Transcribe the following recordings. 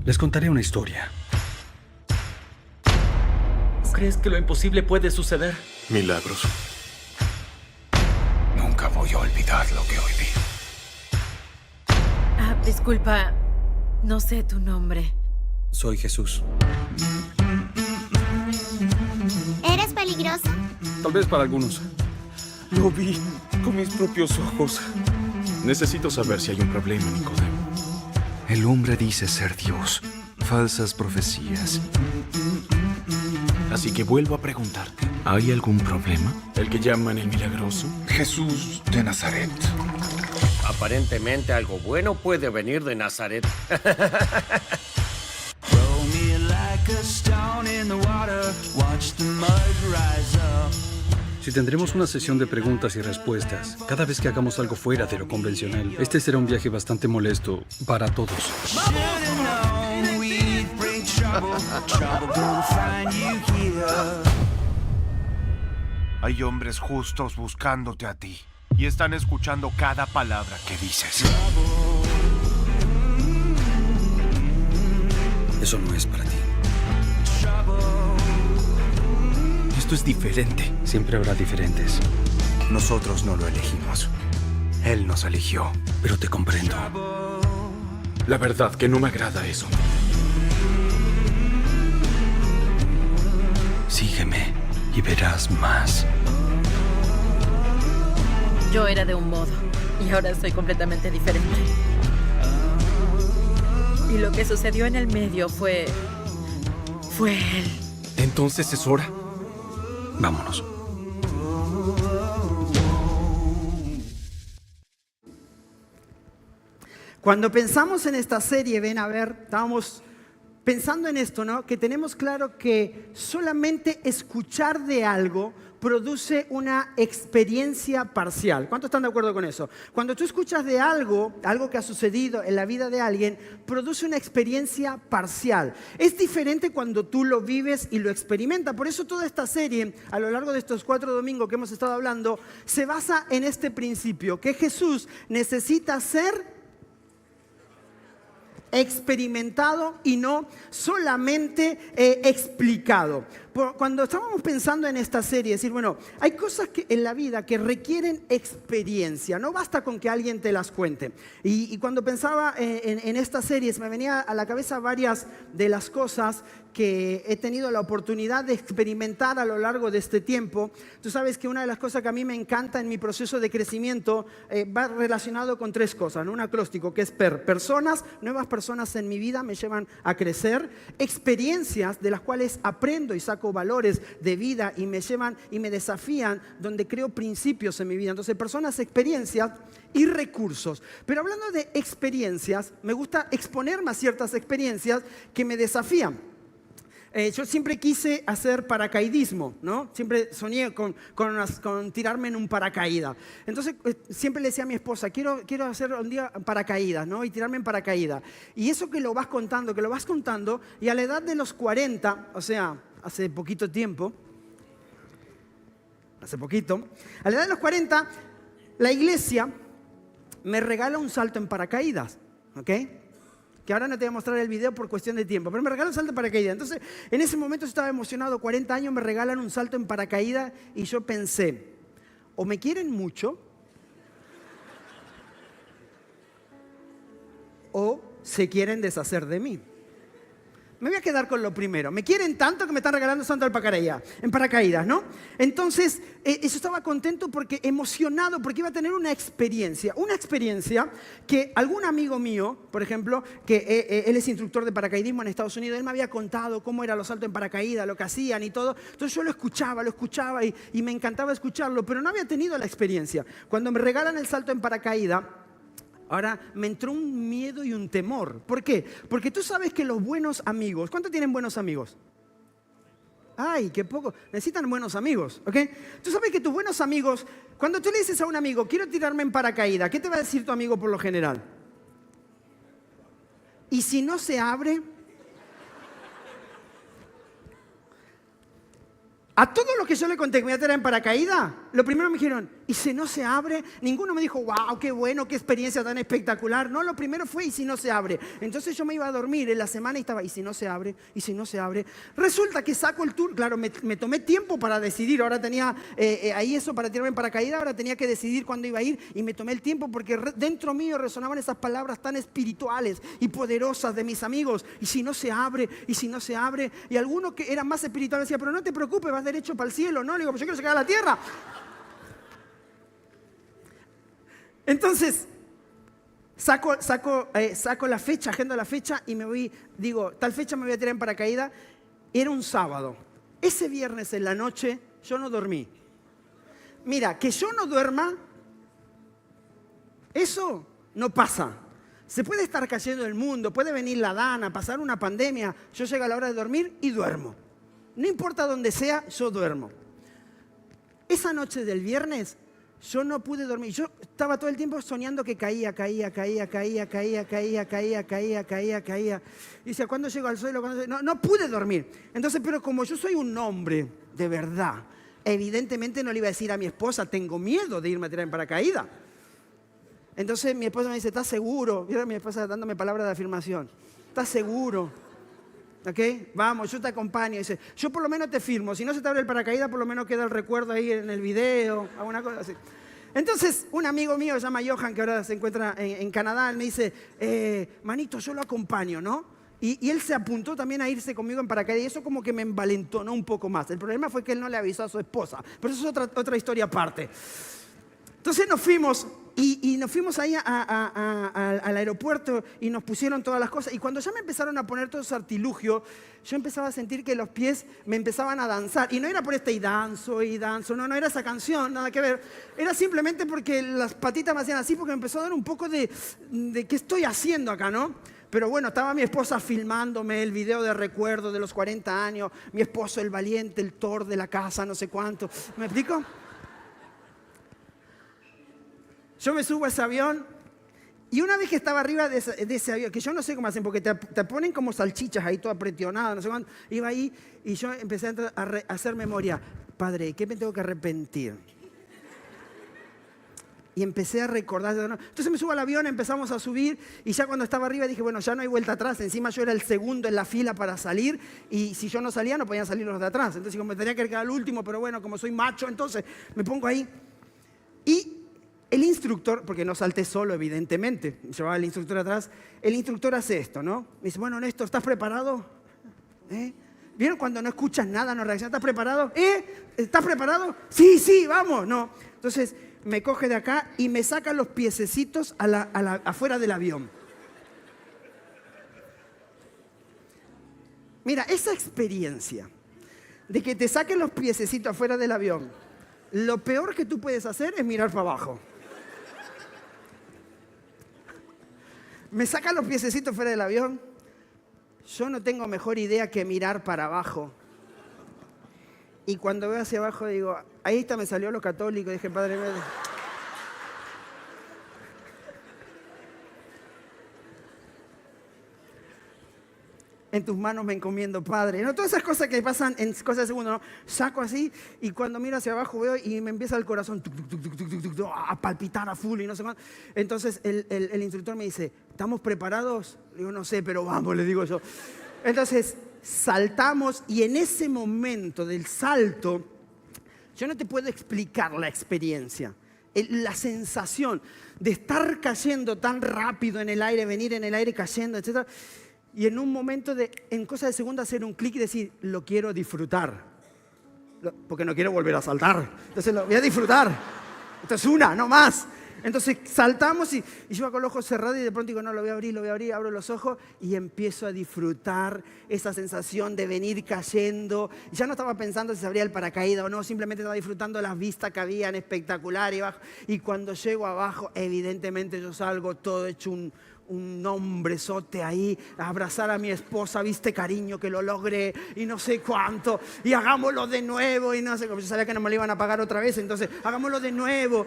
Les contaré una historia. ¿Crees que lo imposible puede suceder? Milagros. Nunca voy a olvidar lo que hoy vi. Disculpa, no sé tu nombre. Soy Jesús. ¿Eres peligroso? Tal vez para algunos. Lo vi con mis propios ojos. Necesito saber si hay un problema, Nicodemo. El hombre dice ser Dios. Falsas profecías. Así que vuelvo a preguntarte, ¿hay algún problema? ¿El que llaman el milagroso? Jesús de Nazaret. Aparentemente algo bueno puede venir de Nazaret. Si tendremos una sesión de preguntas y respuestas, cada vez que hagamos algo fuera de lo convencional, este será un viaje bastante molesto para todos. Hay hombres justos buscándote a ti y están escuchando cada palabra que dices. Eso no es para ti. Esto es diferente. Siempre habrá diferentes. Nosotros no lo elegimos. Él nos eligió. Pero te comprendo. La verdad que no me agrada eso. Sígueme y verás más. Yo era de un modo y ahora soy completamente diferente. Y lo que sucedió en el medio fue él. Entonces es hora. Vámonos. Cuando pensamos en esta serie, ven a ver, estábamos pensando en esto, ¿no? Que tenemos claro que solamente escuchar de algo produce una experiencia parcial. ¿Cuántos están de acuerdo con eso? Cuando tú escuchas de algo que ha sucedido en la vida de alguien, produce una experiencia parcial. Es diferente cuando tú lo vives y lo experimentas. Por eso toda esta serie, a lo largo de estos 4 domingos que hemos estado hablando, se basa en este principio, que Jesús necesita ser experimentado y no solamente explicado. Cuando estábamos pensando en esta serie, decir, bueno, hay cosas en la vida que requieren experiencia, no basta con que alguien te las cuente. Y cuando pensaba en esta serie, me venía a la cabeza varias de las cosas que he tenido la oportunidad de experimentar a lo largo de este tiempo. Tú sabes que una de las cosas que a mí me encanta en mi proceso de crecimiento va relacionado con 3 cosas, ¿no? Un acróstico que es personas, nuevas personas en mi vida me llevan a crecer, experiencias de las cuales aprendo y saco valores de vida y me llevan y me desafían, donde creo principios en mi vida. Entonces, personas, experiencias y recursos. Pero hablando de experiencias, me gusta exponerme a ciertas experiencias que me desafían. Yo siempre quise hacer paracaidismo, ¿no? Siempre soñé con tirarme en un paracaídas. Entonces, siempre le decía a mi esposa, quiero hacer un día paracaídas, ¿no? Y tirarme en paracaídas. Y eso que lo vas contando, y a la edad de los 40, o sea, hace poquito tiempo, a la edad de los 40, la iglesia me regala un salto en paracaídas, ¿ok? Que ahora no te voy a mostrar el video por cuestión de tiempo, pero me regalan un salto en paracaídas. Entonces, en ese momento estaba emocionado, 40 años, me regalan un salto en paracaídas y yo pensé, o me quieren mucho, o se quieren deshacer de mí. Me voy a quedar con lo primero. Me quieren tanto que me están regalando santo en paracaídas, ¿no? Entonces, eso estaba contento porque emocionado, porque iba a tener una experiencia que algún amigo mío, por ejemplo, que él es instructor de paracaidismo en Estados Unidos, él me había contado cómo eran los saltos en paracaídas, lo que hacían y todo. Entonces yo lo escuchaba y me encantaba escucharlo, pero no había tenido la experiencia. Cuando me regalan el salto en paracaídas, ahora me entró un miedo y un temor. ¿Por qué? Porque tú sabes que los buenos amigos... ¿Cuántos tienen buenos amigos? Ay, qué poco. Necesitan buenos amigos, ¿ok? Tú sabes que tus buenos amigos... Cuando tú le dices a un amigo, quiero tirarme en paracaídas, ¿qué te va a decir tu amigo por lo general? ¿Y si no se abre? A todo lo que yo le conté que me voy a tirar en paracaídas... lo primero me dijeron, ¿y si no se abre? Ninguno me dijo, wow, qué bueno, qué experiencia tan espectacular. No, lo primero fue, ¿y si no se abre? Entonces yo me iba a dormir en la semana y estaba, ¿y si no se abre? ¿Y si no se abre? Resulta que saco el tour, claro, me tomé tiempo para decidir. Ahora tenía ahí eso para tirarme en paracaídas, ahora tenía que decidir cuándo iba a ir y me tomé el tiempo porque dentro mío resonaban esas palabras tan espirituales y poderosas de mis amigos. ¿Y si no se abre? ¿Y si no se abre? Y alguno que era más espiritual decía, pero no te preocupes, vas derecho para el cielo. No, le digo, pues yo quiero llegar a la tierra. Entonces, saco la fecha, agendo la fecha y me voy, digo, tal fecha me voy a tirar en paracaídas. Era un sábado. Ese viernes en la noche yo no dormí. Mira, que yo no duerma, eso no pasa. Se puede estar cayendo el mundo, puede venir la dana, pasar una pandemia. Yo llego a la hora de dormir y duermo. No importa dónde sea, yo duermo. Esa noche del viernes yo no pude dormir. Yo estaba todo el tiempo soñando que caía. Y decía, ¿cuándo llego al suelo? No pude dormir. Entonces, pero como yo soy un hombre de verdad, evidentemente no le iba a decir a mi esposa, tengo miedo de irme a tirar en paracaídas. Entonces mi esposa me dice, ¿estás seguro? Y ahora mi esposa dándome palabras de afirmación. ¿Estás seguro? ¿Ok? Vamos, yo te acompaño. Dice, yo por lo menos te firmo. Si no se te abre el paracaídas, por lo menos queda el recuerdo ahí en el video, alguna cosa así. Entonces, un amigo mío se llama Johan, que ahora se encuentra en Canadá, él me dice, manito, yo lo acompaño, ¿no? Y él se apuntó también a irse conmigo en paracaídas y eso como que me envalentonó un poco más. El problema fue que él no le avisó a su esposa, pero eso es otra historia aparte. Entonces nos fuimos y nos fuimos ahí al aeropuerto y nos pusieron todas las cosas. Y cuando ya me empezaron a poner todo ese artilugio, yo empezaba a sentir que los pies me empezaban a danzar. Y no era por y danzo, no era esa canción, nada que ver. Era simplemente porque las patitas me hacían así porque me empezó a dar un poco de qué estoy haciendo acá, ¿no? Pero bueno, estaba mi esposa filmándome el video de recuerdo de los 40 años, mi esposo el valiente, el Thor de la casa, no sé cuánto. ¿Me explico? Yo me subo a ese avión y una vez que estaba arriba de ese avión, que yo no sé cómo hacen, porque te ponen como salchichas ahí, todo apretionado, no sé cuánto. Iba ahí y yo empecé a hacer memoria. Padre, ¿qué me tengo que arrepentir? Y empecé a recordar. Entonces me subo al avión, empezamos a subir y ya cuando estaba arriba dije, bueno, ya no hay vuelta atrás. Encima yo era el segundo en la fila para salir y si yo no salía no podían salir los de atrás. Entonces como me tenía que quedar al último, pero bueno, como soy macho, entonces me pongo ahí. Y el instructor, porque no salté solo, evidentemente, llevaba el instructor atrás, el instructor hace esto, ¿no? Me dice, bueno, Néstor, ¿estás preparado? ¿Vieron cuando no escuchas nada, no reaccionas? ¿Estás preparado? ¿Estás preparado? Sí, vamos. No. Entonces me coge de acá y me saca los piececitos afuera del avión. Mira, esa experiencia de que te saquen los piececitos afuera del avión, lo peor que tú puedes hacer es mirar para abajo. Me sacan los piececitos fuera del avión. Yo no tengo mejor idea que mirar para abajo. Y cuando veo hacia abajo digo, ahí está, me salió lo católico. Dije, Padre mío. En tus manos me encomiendo, Padre. No, todas esas cosas que pasan en cosas de segundo, ¿no? Saco así y cuando miro hacia abajo veo y me empieza el corazón a palpitar a full y no sé cuánto. Entonces el instructor me dice, ¿estamos preparados? Le digo, no sé, pero vamos, le digo yo. Entonces saltamos y en ese momento del salto, yo no te puedo explicar la experiencia. La sensación de estar cayendo tan rápido en el aire, venir en el aire cayendo, etc. Y en un momento, en cosa de segundo, hacer un clic y decir, lo quiero disfrutar. Porque no quiero volver a saltar. Entonces lo voy a disfrutar. Entonces una, no más. Entonces saltamos y yo con los ojos cerrados y de pronto digo, no, lo voy a abrir, abro los ojos y empiezo a disfrutar esa sensación de venir cayendo. Y ya no estaba pensando si se abría el paracaídas o no, simplemente estaba disfrutando las vistas que habían espectaculares. Y cuando llego abajo, evidentemente yo salgo todo hecho un hombrezote ahí, a abrazar a mi esposa, viste cariño que lo logré y no sé cuánto, y hagámoslo de nuevo y no sé, como yo sabía que no me lo iban a pagar otra vez, entonces hagámoslo de nuevo.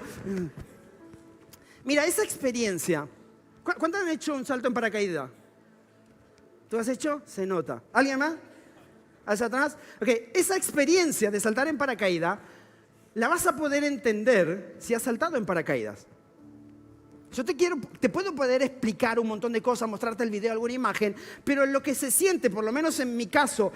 Mira, esa experiencia, ¿cuántos han hecho un salto en paracaídas? ¿Tú has hecho? Se nota. ¿Alguien más? ¿Hacia atrás? Ok, esa experiencia de saltar en paracaídas la vas a poder entender si has saltado en paracaídas. Yo te puedo poder explicar un montón de cosas, mostrarte el video, alguna imagen, pero lo que se siente, por lo menos en mi caso,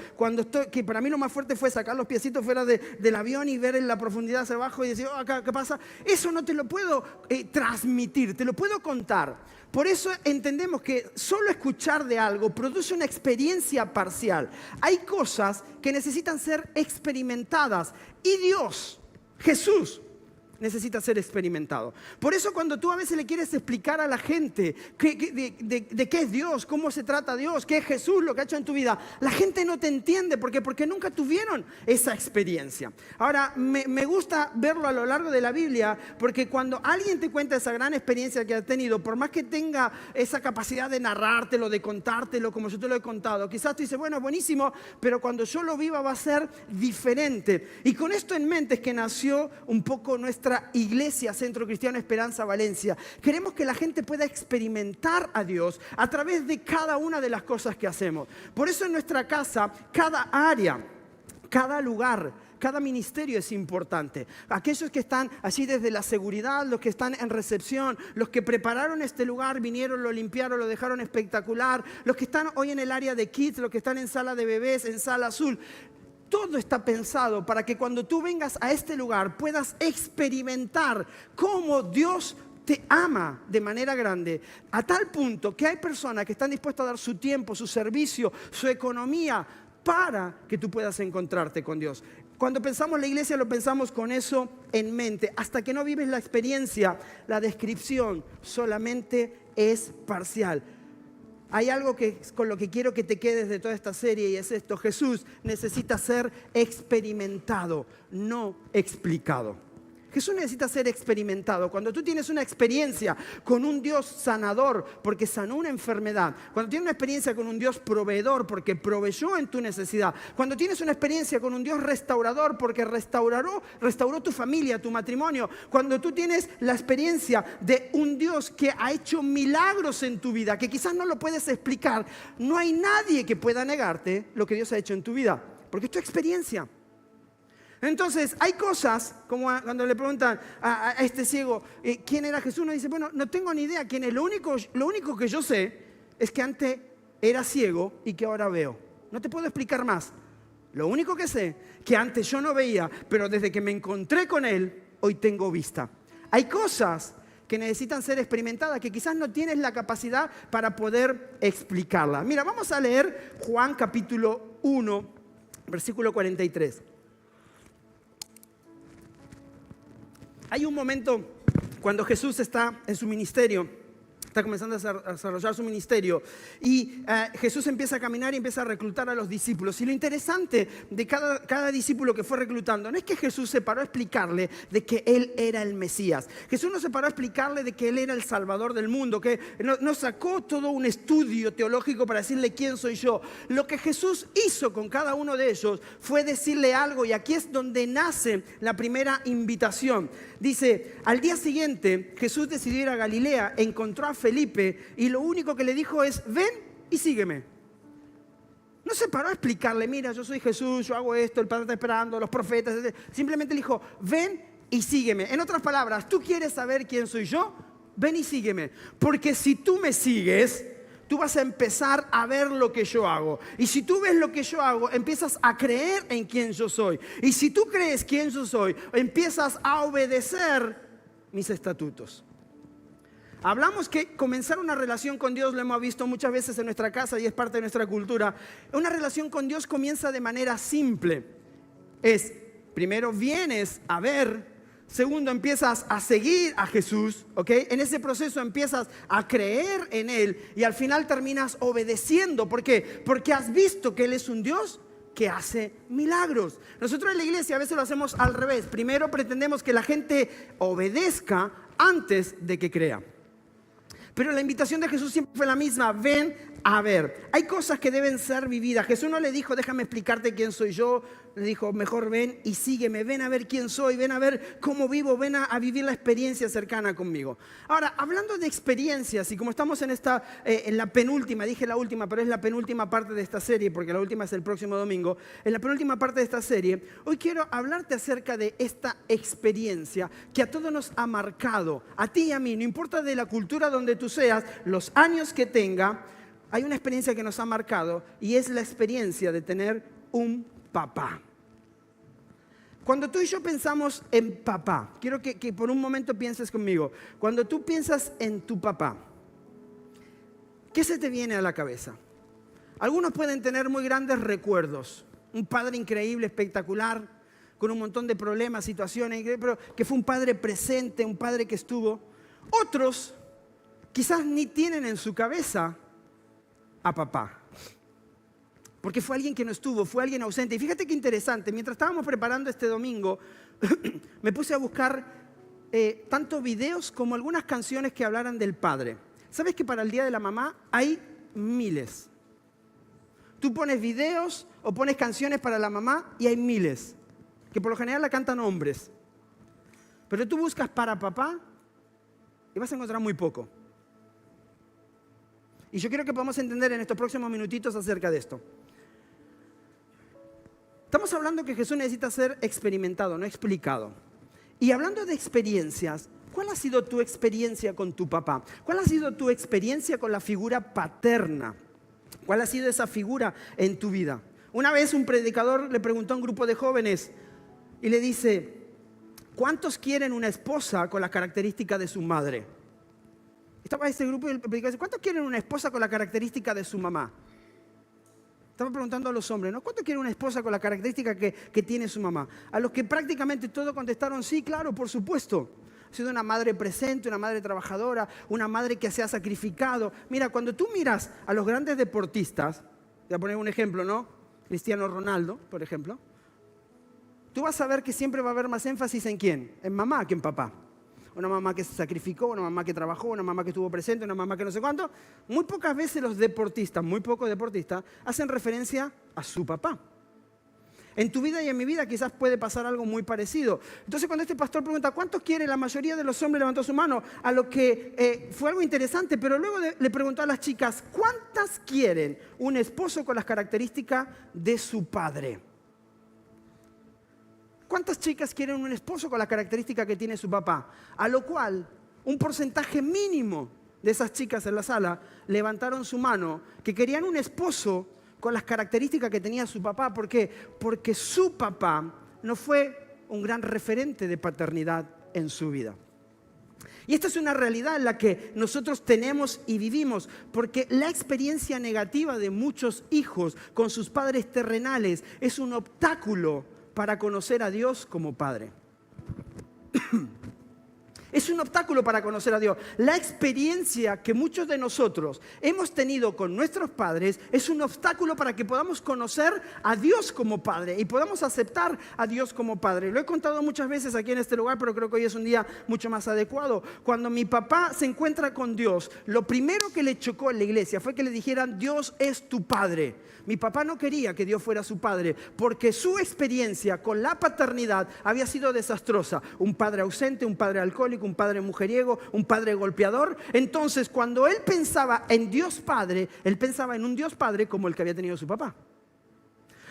que para mí lo más fuerte fue sacar los piecitos fuera del avión y ver en la profundidad hacia abajo y decir, ¿qué pasa? Eso no te lo puedo transmitir, te lo puedo contar. Por eso entendemos que solo escuchar de algo produce una experiencia parcial. Hay cosas que necesitan ser experimentadas y Dios, Jesús, necesita ser experimentado. Por eso cuando tú a veces le quieres explicar a la gente de qué es Dios, cómo se trata Dios, qué es Jesús, lo que ha hecho en tu vida, la gente no te entiende. ¿Por qué? Porque nunca tuvieron esa experiencia. Ahora, me gusta verlo a lo largo de la Biblia, porque cuando alguien te cuenta esa gran experiencia que ha tenido, por más que tenga esa capacidad de narrártelo, de contártelo como yo te lo he contado, quizás tú dices, bueno, buenísimo, pero cuando yo lo viva va a ser diferente. Y con esto en mente es que nació un poco nuestra iglesia Centro Cristiano Esperanza Valencia. Queremos que la gente pueda experimentar a Dios a través de cada una de las cosas que hacemos. Por eso en nuestra casa, cada área, cada lugar, cada ministerio es importante. Aquellos que están allí desde la seguridad, los que están en recepción, los que prepararon este lugar, vinieron, lo limpiaron, lo dejaron espectacular, los que están hoy en el área de kids, los que están en sala de bebés, en sala azul. Todo está pensado para que cuando tú vengas a este lugar puedas experimentar cómo Dios te ama de manera grande, a tal punto que hay personas que están dispuestas a dar su tiempo, su servicio, su economía para que tú puedas encontrarte con Dios. Cuando pensamos la iglesia lo pensamos con eso en mente. Hasta que no vives la experiencia, la descripción solamente es parcial. Hay algo con lo que quiero que te quedes de toda esta serie y es esto: Jesús necesita ser experimentado, no explicado. Jesús necesita ser experimentado. Cuando tú tienes una experiencia con un Dios sanador porque sanó una enfermedad, cuando tienes una experiencia con un Dios proveedor porque proveyó en tu necesidad, cuando tienes una experiencia con un Dios restaurador porque restauró tu familia, tu matrimonio, cuando tú tienes la experiencia de un Dios que ha hecho milagros en tu vida, que quizás no lo puedes explicar, no hay nadie que pueda negarte lo que Dios ha hecho en tu vida, porque es tu experiencia. Entonces, hay cosas, como cuando le preguntan a este ciego, ¿quién era Jesús? Uno dice, bueno, no tengo ni idea quién es. Lo único que yo sé es que antes era ciego y que ahora veo. No te puedo explicar más. Lo único que sé, que antes yo no veía, pero desde que me encontré con Él, hoy tengo vista. Hay cosas que necesitan ser experimentadas, que quizás no tienes la capacidad para poder explicarlas. Mira, vamos a leer Juan capítulo 1, versículo 43. Hay un momento cuando Jesús está en su ministerio, está comenzando a desarrollar su ministerio y Jesús empieza a caminar y empieza a reclutar a los discípulos. Y lo interesante de cada discípulo que fue reclutando no es que Jesús se paró a explicarle de que Él era el Mesías. Jesús no se paró a explicarle de que Él era el Salvador del mundo, que no sacó todo un estudio teológico para decirle quién soy yo. Lo que Jesús hizo con cada uno de ellos fue decirle algo, y aquí es donde nace la primera invitación. Dice, al día siguiente Jesús decidió ir a Galilea, encontró a Felipe y lo único que le dijo es, ven y sígueme. No se paró a explicarle, mira, yo soy Jesús, yo hago esto, el Padre está esperando, los profetas, etc. Simplemente le dijo, ven y sígueme. En otras palabras, ¿tú quieres saber quién soy yo? Ven y sígueme. Porque si tú me sigues, tú vas a empezar a ver lo que yo hago. Y si tú ves lo que yo hago, empiezas a creer en quién yo soy. Y si tú crees quién yo soy, empiezas a obedecer mis estatutos. Hablamos que comenzar una relación con Dios, lo hemos visto muchas veces en nuestra casa y es parte de nuestra cultura. Una relación con Dios comienza de manera simple. Primero vienes a ver. Segundo, empiezas a seguir a Jesús, ¿ok? En ese proceso empiezas a creer en Él y al final terminas obedeciendo. ¿Por qué? Porque has visto que Él es un Dios que hace milagros. Nosotros en la iglesia a veces lo hacemos al revés. Primero pretendemos que la gente obedezca antes de que crea. Pero la invitación de Jesús siempre fue la misma. Ven A ver, hay cosas que deben ser vividas. Jesús no le dijo, déjame explicarte quién soy yo. Le dijo, mejor ven y sígueme, ven a ver quién soy, ven a ver cómo vivo, ven a vivir la experiencia cercana conmigo. Ahora, hablando de experiencias, y como estamos en la penúltima, dije la última, pero es la penúltima parte de esta serie, porque la última es el próximo domingo, en la penúltima parte de esta serie, hoy quiero hablarte acerca de esta experiencia que a todos nos ha marcado, a ti y a mí, no importa de la cultura donde tú seas, los años que tenga, hay una experiencia que nos ha marcado y es la experiencia de tener un papá. Cuando tú y yo pensamos en papá, quiero que por un momento pienses conmigo. Cuando tú piensas en tu papá, ¿qué se te viene a la cabeza? Algunos pueden tener muy grandes recuerdos. Un padre increíble, espectacular, con un montón de problemas, situaciones, pero que fue un padre presente, un padre que estuvo. Otros quizás ni tienen en su cabeza a papá. Porque fue alguien que no estuvo, fue alguien ausente. Y fíjate qué interesante, mientras estábamos preparando este domingo, me puse a buscar tanto videos como algunas canciones que hablaran del padre. ¿Sabes que para el Día de la Mamá hay miles? Tú pones videos o pones canciones para la mamá y hay miles, que por lo general la cantan hombres. Pero tú buscas para papá y vas a encontrar muy poco. Y yo quiero que podamos entender en estos próximos minutitos acerca de esto. Estamos hablando que Jesús necesita ser experimentado, no explicado. Y hablando de experiencias, ¿cuál ha sido tu experiencia con tu papá? ¿Cuál ha sido tu experiencia con la figura paterna? ¿Cuál ha sido esa figura en tu vida? Una vez un predicador le preguntó a un grupo de jóvenes y le dice, ¿cuántos quieren una esposa con las características de su madre? Estaba este grupo y el predicador dice, ¿cuántos quieren una esposa con la característica de su mamá? Estaba preguntando a los hombres, ¿no? ¿Cuántos quieren una esposa con la característica que tiene su mamá? A los que prácticamente todos contestaron, sí, claro, por supuesto. Ha sido una madre presente, una madre trabajadora, una madre que se ha sacrificado. Mira, cuando tú miras a los grandes deportistas, voy a poner un ejemplo, ¿no? Cristiano Ronaldo, por ejemplo. Tú vas a ver que siempre va a haber más énfasis en quién, en mamá que en papá. Una mamá que se sacrificó, una mamá que trabajó, una mamá que estuvo presente, una mamá que no sé cuánto. Muy pocas veces los deportistas, muy pocos deportistas, hacen referencia a su papá. En tu vida y en mi vida quizás puede pasar algo muy parecido. Entonces cuando este pastor pregunta, ¿cuántos quieren? La mayoría de los hombres levantó su mano, a lo que fue algo interesante, pero luego le preguntó a las chicas, ¿cuántas quieren un esposo con las características de su padre? ¿Cuántas chicas quieren un esposo con la característica que tiene su papá? A lo cual, un porcentaje mínimo de esas chicas en la sala levantaron su mano que querían un esposo con las características que tenía su papá. ¿Por qué? Porque su papá no fue un gran referente de paternidad en su vida. Y esta es una realidad en la que nosotros tenemos y vivimos, porque la experiencia negativa de muchos hijos con sus padres terrenales es un obstáculo para conocer a Dios como Padre. Es un obstáculo para conocer a Dios. La experiencia que muchos de nosotros hemos tenido con nuestros padres es un obstáculo para que podamos conocer a Dios como Padre y podamos aceptar a Dios como Padre. Lo he contado muchas veces aquí en este lugar, pero creo que hoy es un día mucho más adecuado. Cuando mi papá se encuentra con Dios, lo primero que le chocó en la iglesia fue que le dijeran, Dios es tu Padre. Mi papá no quería que Dios fuera su padre porque su experiencia con la paternidad había sido desastrosa. Un padre ausente, un padre alcohólico, un padre mujeriego, un padre golpeador. Entonces, cuando él pensaba en Dios Padre, él pensaba en un Dios Padre como el que había tenido su papá.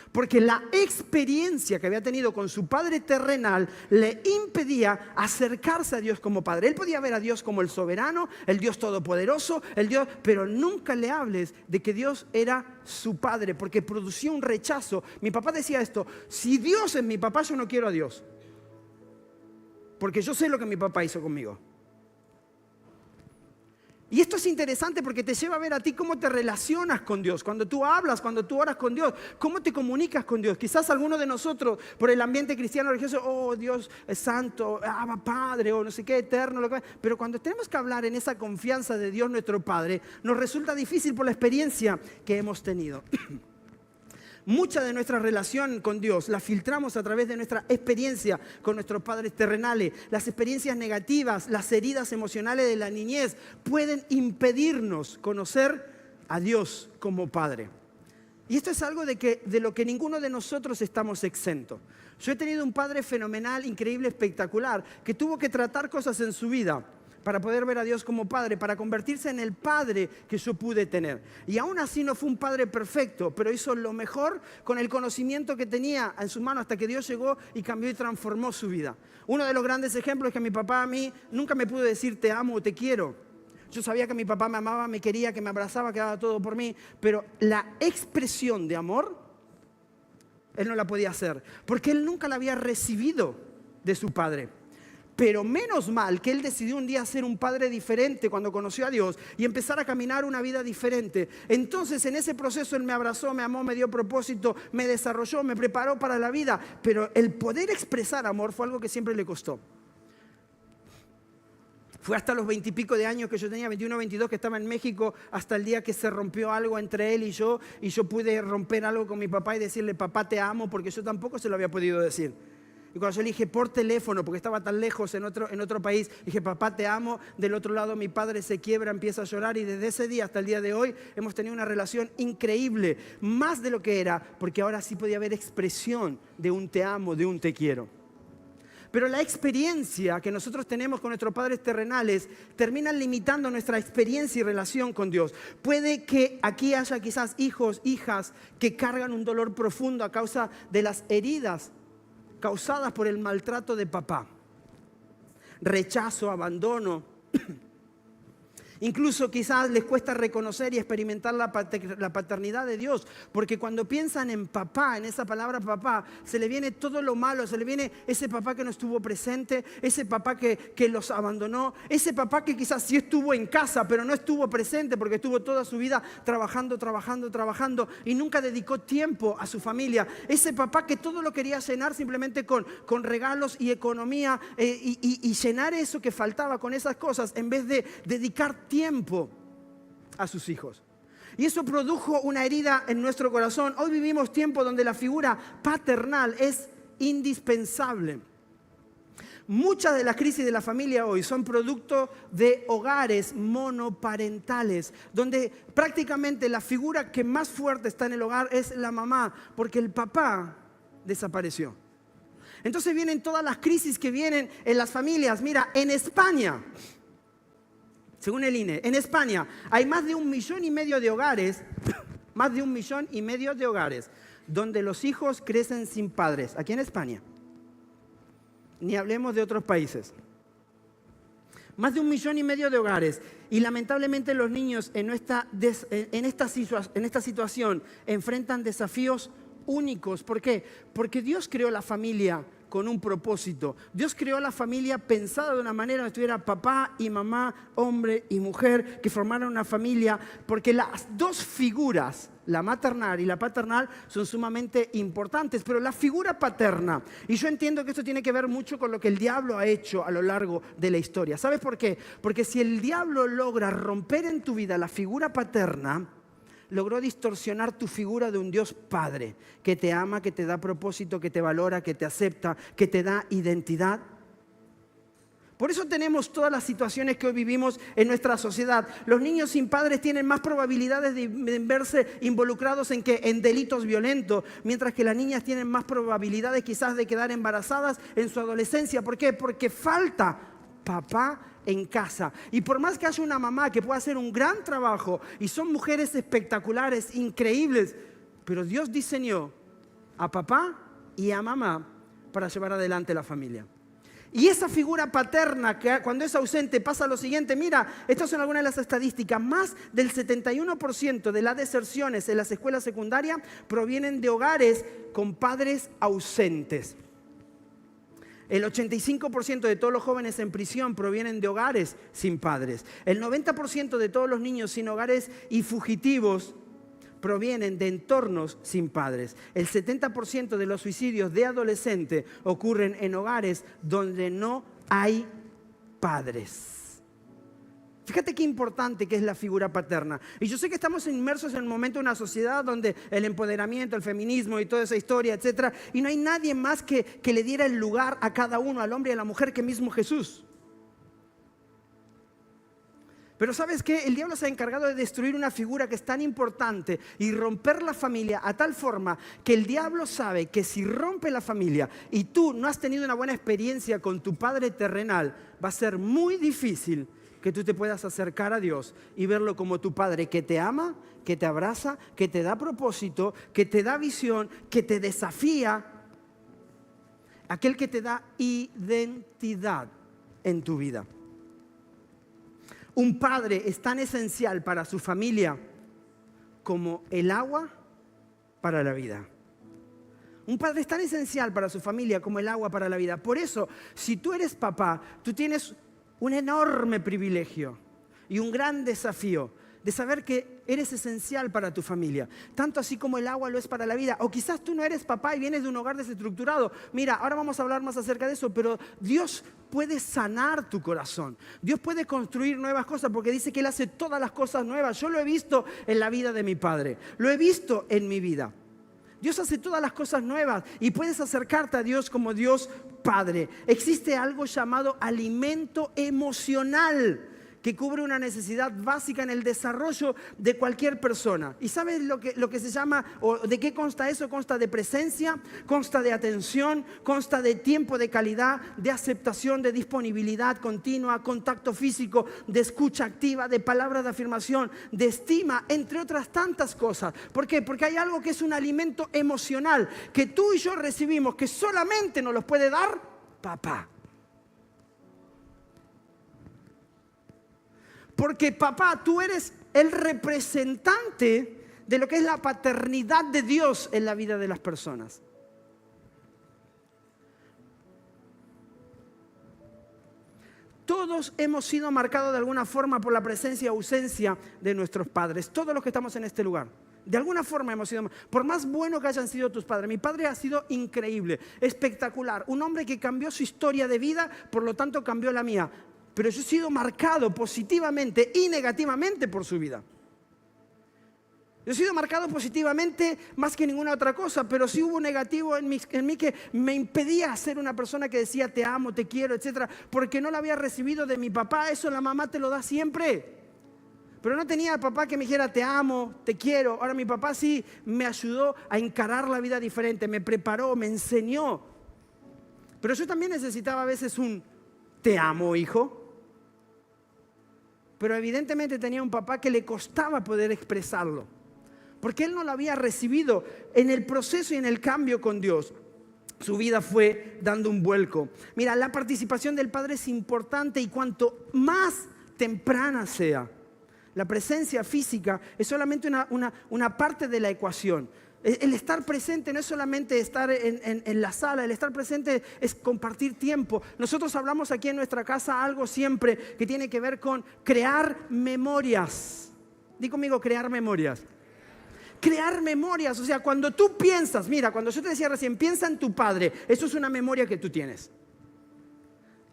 Porque la experiencia que había tenido con su padre terrenal le impedía acercarse a Dios como Padre. Él podía ver a Dios como el soberano, el Dios todopoderoso, el Dios, pero nunca le hables de que Dios era su Padre, porque producía un rechazo. Mi papá decía esto, si Dios es mi papá, yo no quiero a Dios. Porque yo sé lo que mi papá hizo conmigo. Y esto es interesante porque te lleva a ver a ti cómo te relacionas con Dios. Cuando tú hablas, cuando tú oras con Dios, cómo te comunicas con Dios. Quizás algunos de nosotros, por el ambiente cristiano religioso, oh, Dios es santo, Abba Padre, o no sé qué, eterno. Pero cuando tenemos que hablar en esa confianza de Dios nuestro Padre, nos resulta difícil por la experiencia que hemos tenido. Mucha de nuestra relación con Dios la filtramos a través de nuestra experiencia con nuestros padres terrenales. Las experiencias negativas, las heridas emocionales de la niñez pueden impedirnos conocer a Dios como Padre. Y esto es algo de lo que ninguno de nosotros estamos exentos. Yo he tenido un padre fenomenal, increíble, espectacular, que tuvo que tratar cosas en su vida para poder ver a Dios como Padre, para convertirse en el Padre que yo pude tener. Y aún así no fue un Padre perfecto, pero hizo lo mejor con el conocimiento que tenía en su mano hasta que Dios llegó y cambió y transformó su vida. Uno de los grandes ejemplos es que mi papá a mí nunca me pudo decir te amo o te quiero. Yo sabía que mi papá me amaba, me quería, que me abrazaba, que daba todo por mí, pero la expresión de amor, él no la podía hacer, porque él nunca la había recibido de su padre. Pero menos mal que él decidió un día ser un padre diferente cuando conoció a Dios y empezar a caminar una vida diferente. Entonces en ese proceso él me abrazó, me amó, me dio propósito, me desarrolló, me preparó para la vida. Pero el poder expresar amor fue algo que siempre le costó. Fue hasta los 20 y pico de años que yo tenía, 21, 22, que estaba en México, hasta el día que se rompió algo entre él y yo pude romper algo con mi papá y decirle, papá, te amo, porque yo tampoco se lo había podido decir. Y cuando yo le dije por teléfono, porque estaba tan lejos en otro país, dije, papá, te amo. Del otro lado mi padre se quiebra, empieza a llorar y desde ese día hasta el día de hoy hemos tenido una relación increíble, más de lo que era, porque ahora sí podía haber expresión de un te amo, de un te quiero. Pero la experiencia que nosotros tenemos con nuestros padres terrenales termina limitando nuestra experiencia y relación con Dios. Puede que aquí haya quizás hijos, hijas que cargan un dolor profundo a causa de las heridas causadas por el maltrato de papá. Rechazo, abandono. Incluso quizás les cuesta reconocer y experimentar la paternidad de Dios, porque cuando piensan en papá, en esa palabra papá, se le viene todo lo malo, se le viene ese papá que no estuvo presente, ese papá que los abandonó, ese papá que quizás sí estuvo en casa, pero no estuvo presente porque estuvo toda su vida trabajando y nunca dedicó tiempo a su familia, ese papá que todo lo quería llenar simplemente con regalos y economía y llenar eso que faltaba con esas cosas en vez de dedicar tiempo a sus hijos. Y eso produjo una herida en nuestro corazón. Hoy vivimos tiempos donde la figura paternal es indispensable. Muchas de las crisis de la familia hoy son producto de hogares monoparentales, donde prácticamente la figura que más fuerte está en el hogar es la mamá, porque el papá desapareció. Entonces vienen todas las crisis que vienen en las familias. Mira, en España, según el INE, en España hay más de 1,5 millones de hogares, más de 1,5 millones de hogares, donde los hijos crecen sin padres, aquí en España. Ni hablemos de otros países. Más de 1,5 millones de hogares. Y lamentablemente los niños en esta situación enfrentan desafíos únicos. ¿Por qué? Porque Dios creó la familia con un propósito. Dios creó la familia pensada de una manera donde estuviera papá y mamá, hombre y mujer, que formaran una familia, porque las dos figuras, la maternal y la paternal, son sumamente importantes, pero la figura paterna, y yo entiendo que esto tiene que ver mucho con lo que el diablo ha hecho a lo largo de la historia. ¿Sabes por qué? Porque si el diablo logra romper en tu vida la figura paterna, logró distorsionar tu figura de un Dios Padre que te ama, que te da propósito, que te valora, que te acepta, que te da identidad. Por eso tenemos todas las situaciones que hoy vivimos en nuestra sociedad. Los niños sin padres tienen más probabilidades de verse involucrados en delitos violentos, mientras que las niñas tienen más probabilidades quizás de quedar embarazadas en su adolescencia. ¿Por qué? Porque falta papá en casa. Y por más que haya una mamá que pueda hacer un gran trabajo, y son mujeres espectaculares, increíbles, pero Dios diseñó a papá y a mamá para llevar adelante la familia. Y esa figura paterna que cuando es ausente pasa lo siguiente. Mira, estas son algunas de las estadísticas. Más del 71% de las deserciones en las escuelas secundarias provienen de hogares con padres ausentes. El 85% de todos los jóvenes en prisión provienen de hogares sin padres. El 90% de todos los niños sin hogares y fugitivos provienen de entornos sin padres. El 70% de los suicidios de adolescentes ocurren en hogares donde no hay padres. Fíjate qué importante que es la figura paterna. Y yo sé que estamos inmersos en el momento de una sociedad donde el empoderamiento, el feminismo y toda esa historia, etcétera, y no hay nadie más que le diera el lugar a cada uno, al hombre y a la mujer, que mismo Jesús. Pero ¿sabes qué? El diablo se ha encargado de destruir una figura que es tan importante y romper la familia a tal forma que el diablo sabe que si rompe la familia y tú no has tenido una buena experiencia con tu padre terrenal, va a ser muy difícil que tú te puedas acercar a Dios y verlo como tu padre que te ama, que te abraza, que te da propósito, que te da visión, que te desafía, aquel que te da identidad en tu vida. Un padre es tan esencial para su familia como el agua para la vida. Un padre es tan esencial para su familia como el agua para la vida. Por eso, si tú eres papá, tú tienes un enorme privilegio y un gran desafío de saber que eres esencial para tu familia, tanto así como el agua lo es para la vida. O quizás tú no eres papá y vienes de un hogar desestructurado. Mira, ahora vamos a hablar más acerca de eso, pero Dios puede sanar tu corazón. Dios puede construir nuevas cosas porque dice que Él hace todas las cosas nuevas. Yo lo he visto en la vida de mi padre, lo he visto en mi vida. Dios hace todas las cosas nuevas y puedes acercarte a Dios como Dios Padre. Existe algo llamado alimento emocional que cubre una necesidad básica en el desarrollo de cualquier persona. ¿Y sabes lo que se llama, o de qué consta eso? Consta de presencia, consta de atención, consta de tiempo de calidad, de aceptación, de disponibilidad continua, contacto físico, de escucha activa, de palabras de afirmación, de estima, entre otras tantas cosas. ¿Por qué? Porque hay algo que es un alimento emocional que tú y yo recibimos, que solamente nos los puede dar papá. Porque papá, tú eres el representante de lo que es la paternidad de Dios en la vida de las personas. Todos hemos sido marcados de alguna forma por la presencia o ausencia de nuestros padres. Todos los que estamos en este lugar. De alguna forma hemos sido, por más bueno que hayan sido tus padres. Mi padre ha sido increíble, espectacular. Un hombre que cambió su historia de vida, por lo tanto cambió la mía. Pero yo he sido marcado positivamente y negativamente por su vida. Yo he sido marcado positivamente más que ninguna otra cosa, pero sí hubo negativo en mí que me impedía ser una persona que decía te amo, te quiero, etcétera, porque no lo había recibido de mi papá. Eso la mamá te lo da siempre. Pero no tenía al papá que me dijera te amo, te quiero. Ahora mi papá sí me ayudó a encarar la vida diferente, me preparó, me enseñó. Pero yo también necesitaba a veces un te amo, hijo. Pero evidentemente tenía un papá que le costaba poder expresarlo, porque él no lo había recibido en el proceso y en el cambio con Dios. Su vida fue dando un vuelco. Mira, la participación del padre es importante y cuanto más temprana sea, la presencia física es solamente una parte de la ecuación. El estar presente no es solamente estar en la sala, el estar presente es compartir tiempo. Nosotros hablamos aquí en nuestra casa algo siempre que tiene que ver con crear memorias. Di conmigo, crear memorias. Crear memorias, o sea, cuando tú piensas, mira, cuando yo te decía recién, piensa en tu padre, eso es una memoria que tú tienes.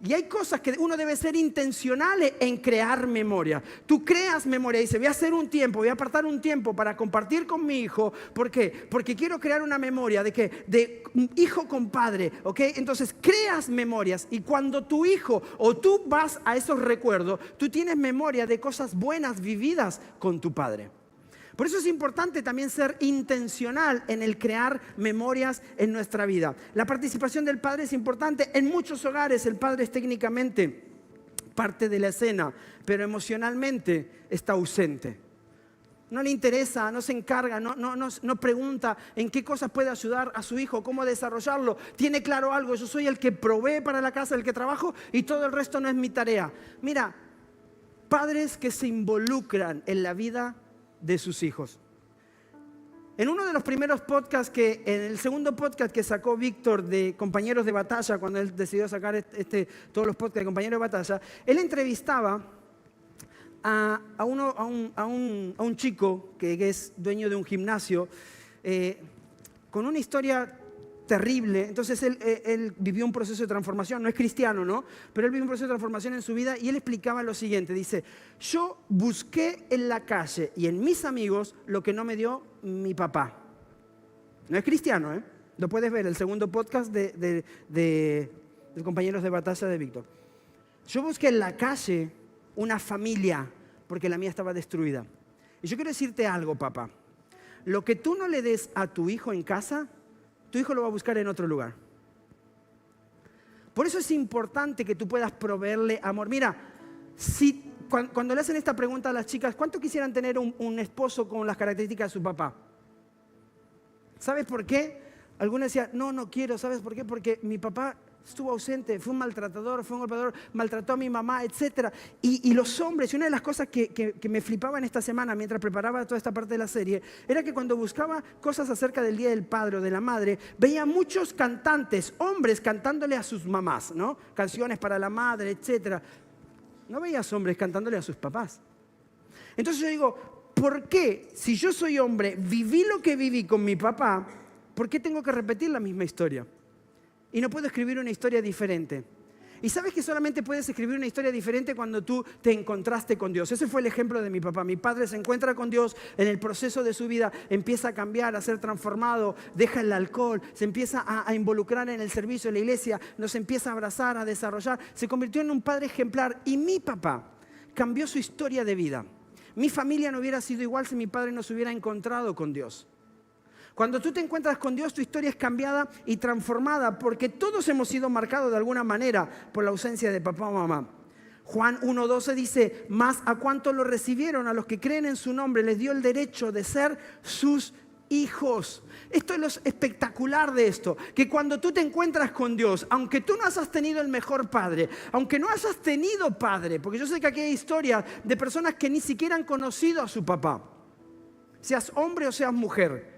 Y hay cosas que uno debe ser intencional en crear memoria. Tú creas memoria y dices, voy a hacer un tiempo, voy a apartar un tiempo para compartir con mi hijo. ¿Por qué? Porque quiero crear una memoria de hijo con padre, ¿ok? Entonces creas memorias y cuando tu hijo o tú vas a esos recuerdos, tú tienes memoria de cosas buenas vividas con tu padre. Por eso es importante también ser intencional en el crear memorias en nuestra vida. La participación del padre es importante. En muchos hogares el padre es técnicamente parte de la escena, pero emocionalmente está ausente. No le interesa, no se encarga, no pregunta en qué cosas puede ayudar a su hijo, cómo desarrollarlo. Tiene claro algo, yo soy el que provee para la casa, el que trabajo y todo el resto no es mi tarea. Mira, padres que se involucran en la vida de sus hijos. En uno de los primeros podcasts, en el segundo podcast que sacó Víctor de Compañeros de Batalla, cuando él decidió sacar todos los podcasts de Compañeros de Batalla, él entrevistaba a un chico que es dueño de un gimnasio con una historia terrible. Entonces él vivió un proceso de transformación, no es cristiano, ¿no? Pero él vivió un proceso de transformación en su vida y él explicaba lo siguiente, dice, yo busqué en la calle y en mis amigos lo que no me dio mi papá. No es cristiano, ¿eh? Lo puedes ver, el segundo podcast de Compañeros de Batalla de Víctor. Yo busqué en la calle una familia porque la mía estaba destruida. Y yo quiero decirte algo, papá. Lo que tú no le des a tu hijo en casa, tu hijo lo va a buscar en otro lugar. Por eso es importante que tú puedas proveerle amor. Mira, cuando le hacen esta pregunta a las chicas, ¿cuánto quisieran tener un esposo con las características de su papá? ¿Sabes por qué? Algunos decían, no quiero. ¿Sabes por qué? Porque mi papá estuvo ausente, fue un maltratador, fue un golpeador, maltrató a mi mamá, etc. Y los hombres, y una de las cosas que me flipaba en esta semana mientras preparaba toda esta parte de la serie, era que cuando buscaba cosas acerca del Día del Padre o de la Madre, veía muchos cantantes, hombres cantándole a sus mamás, ¿no? Canciones para la madre, etc. No veías hombres cantándole a sus papás. Entonces yo digo, ¿por qué si yo soy hombre, viví lo que viví con mi papá, por qué tengo que repetir la misma historia? Y no puedo escribir una historia diferente. Y sabes que solamente puedes escribir una historia diferente cuando tú te encontraste con Dios. Ese fue el ejemplo de mi papá. Mi padre se encuentra con Dios en el proceso de su vida, empieza a cambiar, a ser transformado, deja el alcohol, se empieza a involucrar en el servicio de la iglesia, nos empieza a abrazar, a desarrollar. Se convirtió en un padre ejemplar y mi papá cambió su historia de vida. Mi familia no hubiera sido igual si mi padre no se hubiera encontrado con Dios. Cuando tú te encuentras con Dios, tu historia es cambiada y transformada porque todos hemos sido marcados de alguna manera por la ausencia de papá o mamá. Juan 1:12 dice, mas a cuantos lo recibieron, a los que creen en su nombre, les dio el derecho de ser sus hijos. Esto es lo espectacular de esto, que cuando tú te encuentras con Dios, aunque tú no hayas tenido el mejor padre, aunque no hayas tenido padre, porque yo sé que aquí hay historias de personas que ni siquiera han conocido a su papá, seas hombre o seas mujer.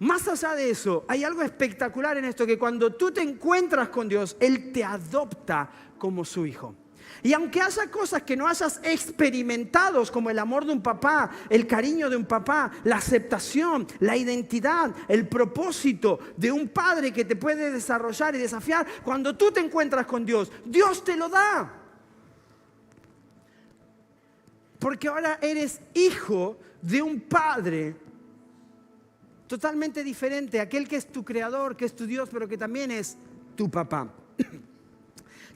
Más allá de eso, hay algo espectacular en esto, que cuando tú te encuentras con Dios, Él te adopta como su hijo. Y aunque haya cosas que no hayas experimentado, como el amor de un papá, el cariño de un papá, la aceptación, la identidad, el propósito de un padre que te puede desarrollar y desafiar, cuando tú te encuentras con Dios, Dios te lo da. Porque ahora eres hijo de un padre totalmente diferente, aquel que es tu creador, que es tu Dios, pero que también es tu papá.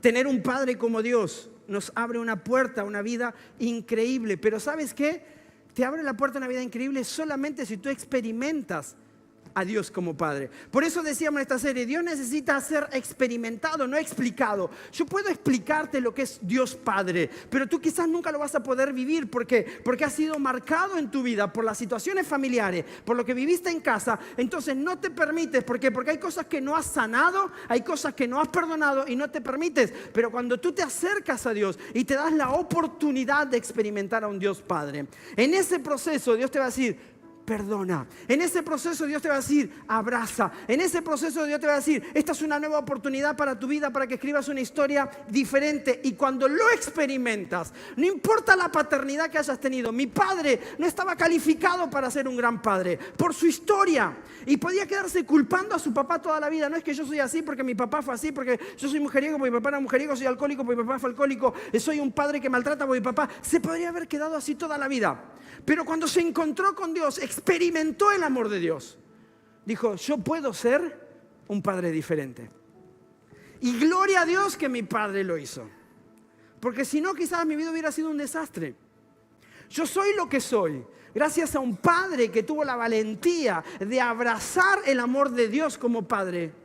Tener un padre como Dios nos abre una puerta a una vida increíble, pero ¿sabes qué? Te abre la puerta a una vida increíble solamente si tú experimentas a Dios como Padre. Por eso decíamos en esta serie, Dios necesita ser experimentado, no explicado. Yo puedo explicarte lo que es Dios Padre, pero tú quizás nunca lo vas a poder vivir. ¿Por qué? Porque has sido marcado en tu vida por las situaciones familiares, por lo que viviste en casa. Entonces no te permites. ¿Por qué? Porque hay cosas que no has sanado, hay cosas que no has perdonado y no te permites. Pero cuando tú te acercas a Dios y te das la oportunidad de experimentar a un Dios Padre, en ese proceso Dios te va a decir, perdona. En ese proceso Dios te va a decir, abraza. En ese proceso Dios te va a decir, esta es una nueva oportunidad para tu vida, para que escribas una historia diferente. Y cuando lo experimentas, no importa la paternidad que hayas tenido, mi padre no estaba calificado para ser un gran padre por su historia. Y podía quedarse culpando a su papá toda la vida. No es que yo soy así porque mi papá fue así, porque yo soy mujeriego porque mi papá era mujeriego, soy alcohólico porque mi papá fue alcohólico, soy un padre que maltrata porque mi papá. Se podría haber quedado así toda la vida. Pero cuando se encontró con Dios, experimentó el amor de Dios. Dijo, yo puedo ser un padre diferente. Y gloria a Dios que mi padre lo hizo. Porque si no, quizás mi vida hubiera sido un desastre. Yo soy lo que soy gracias a un padre que tuvo la valentía de abrazar el amor de Dios como padre.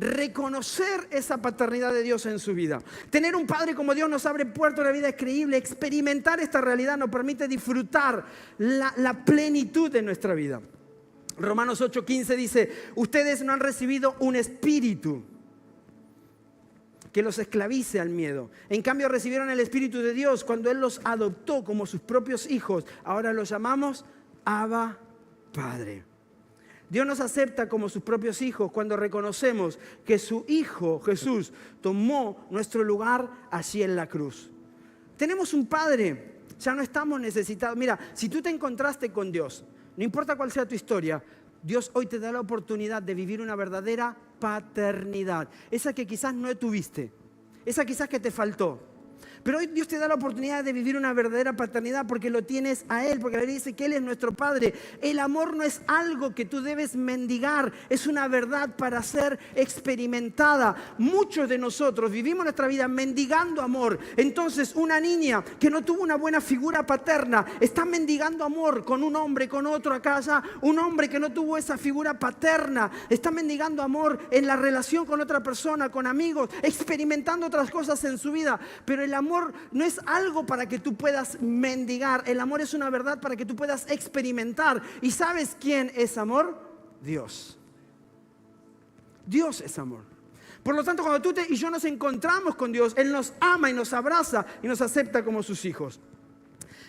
Reconocer esa paternidad de Dios en su vida. Tener un padre como Dios nos abre puertas a una vida increíble. Experimentar esta realidad nos permite disfrutar la plenitud de nuestra vida. Romanos 8:15 dice, ustedes no han recibido un espíritu que los esclavice al miedo. En cambio recibieron el Espíritu de Dios cuando Él los adoptó como sus propios hijos. Ahora los llamamos Abba Padre. Dios nos acepta como sus propios hijos cuando reconocemos que su Hijo Jesús tomó nuestro lugar allí en la cruz. Tenemos un Padre, ya no estamos necesitados. Mira, si tú te encontraste con Dios, no importa cuál sea tu historia, Dios hoy te da la oportunidad de vivir una verdadera paternidad. Esa que quizás no tuviste, esa quizás que te faltó. Pero hoy Dios te da la oportunidad de vivir una verdadera paternidad porque lo tienes a Él, porque la Biblia dice que Él es nuestro Padre. El amor no es algo que tú debes mendigar, es una verdad para ser experimentada. Muchos de nosotros vivimos nuestra vida mendigando amor. Entonces una niña que no tuvo una buena figura paterna está mendigando amor con un hombre, con otro acá allá. Un hombre que no tuvo esa figura paterna está mendigando amor en la relación con otra persona, con amigos, experimentando otras cosas en su vida. Pero el amor no es algo para que tú puedas mendigar. El amor es una verdad para que tú puedas experimentar. ¿Y sabes quién es amor? Dios. Dios es amor. Por lo tanto, cuando tú y yo nos encontramos con Dios, Él nos ama y nos abraza y nos acepta como sus hijos.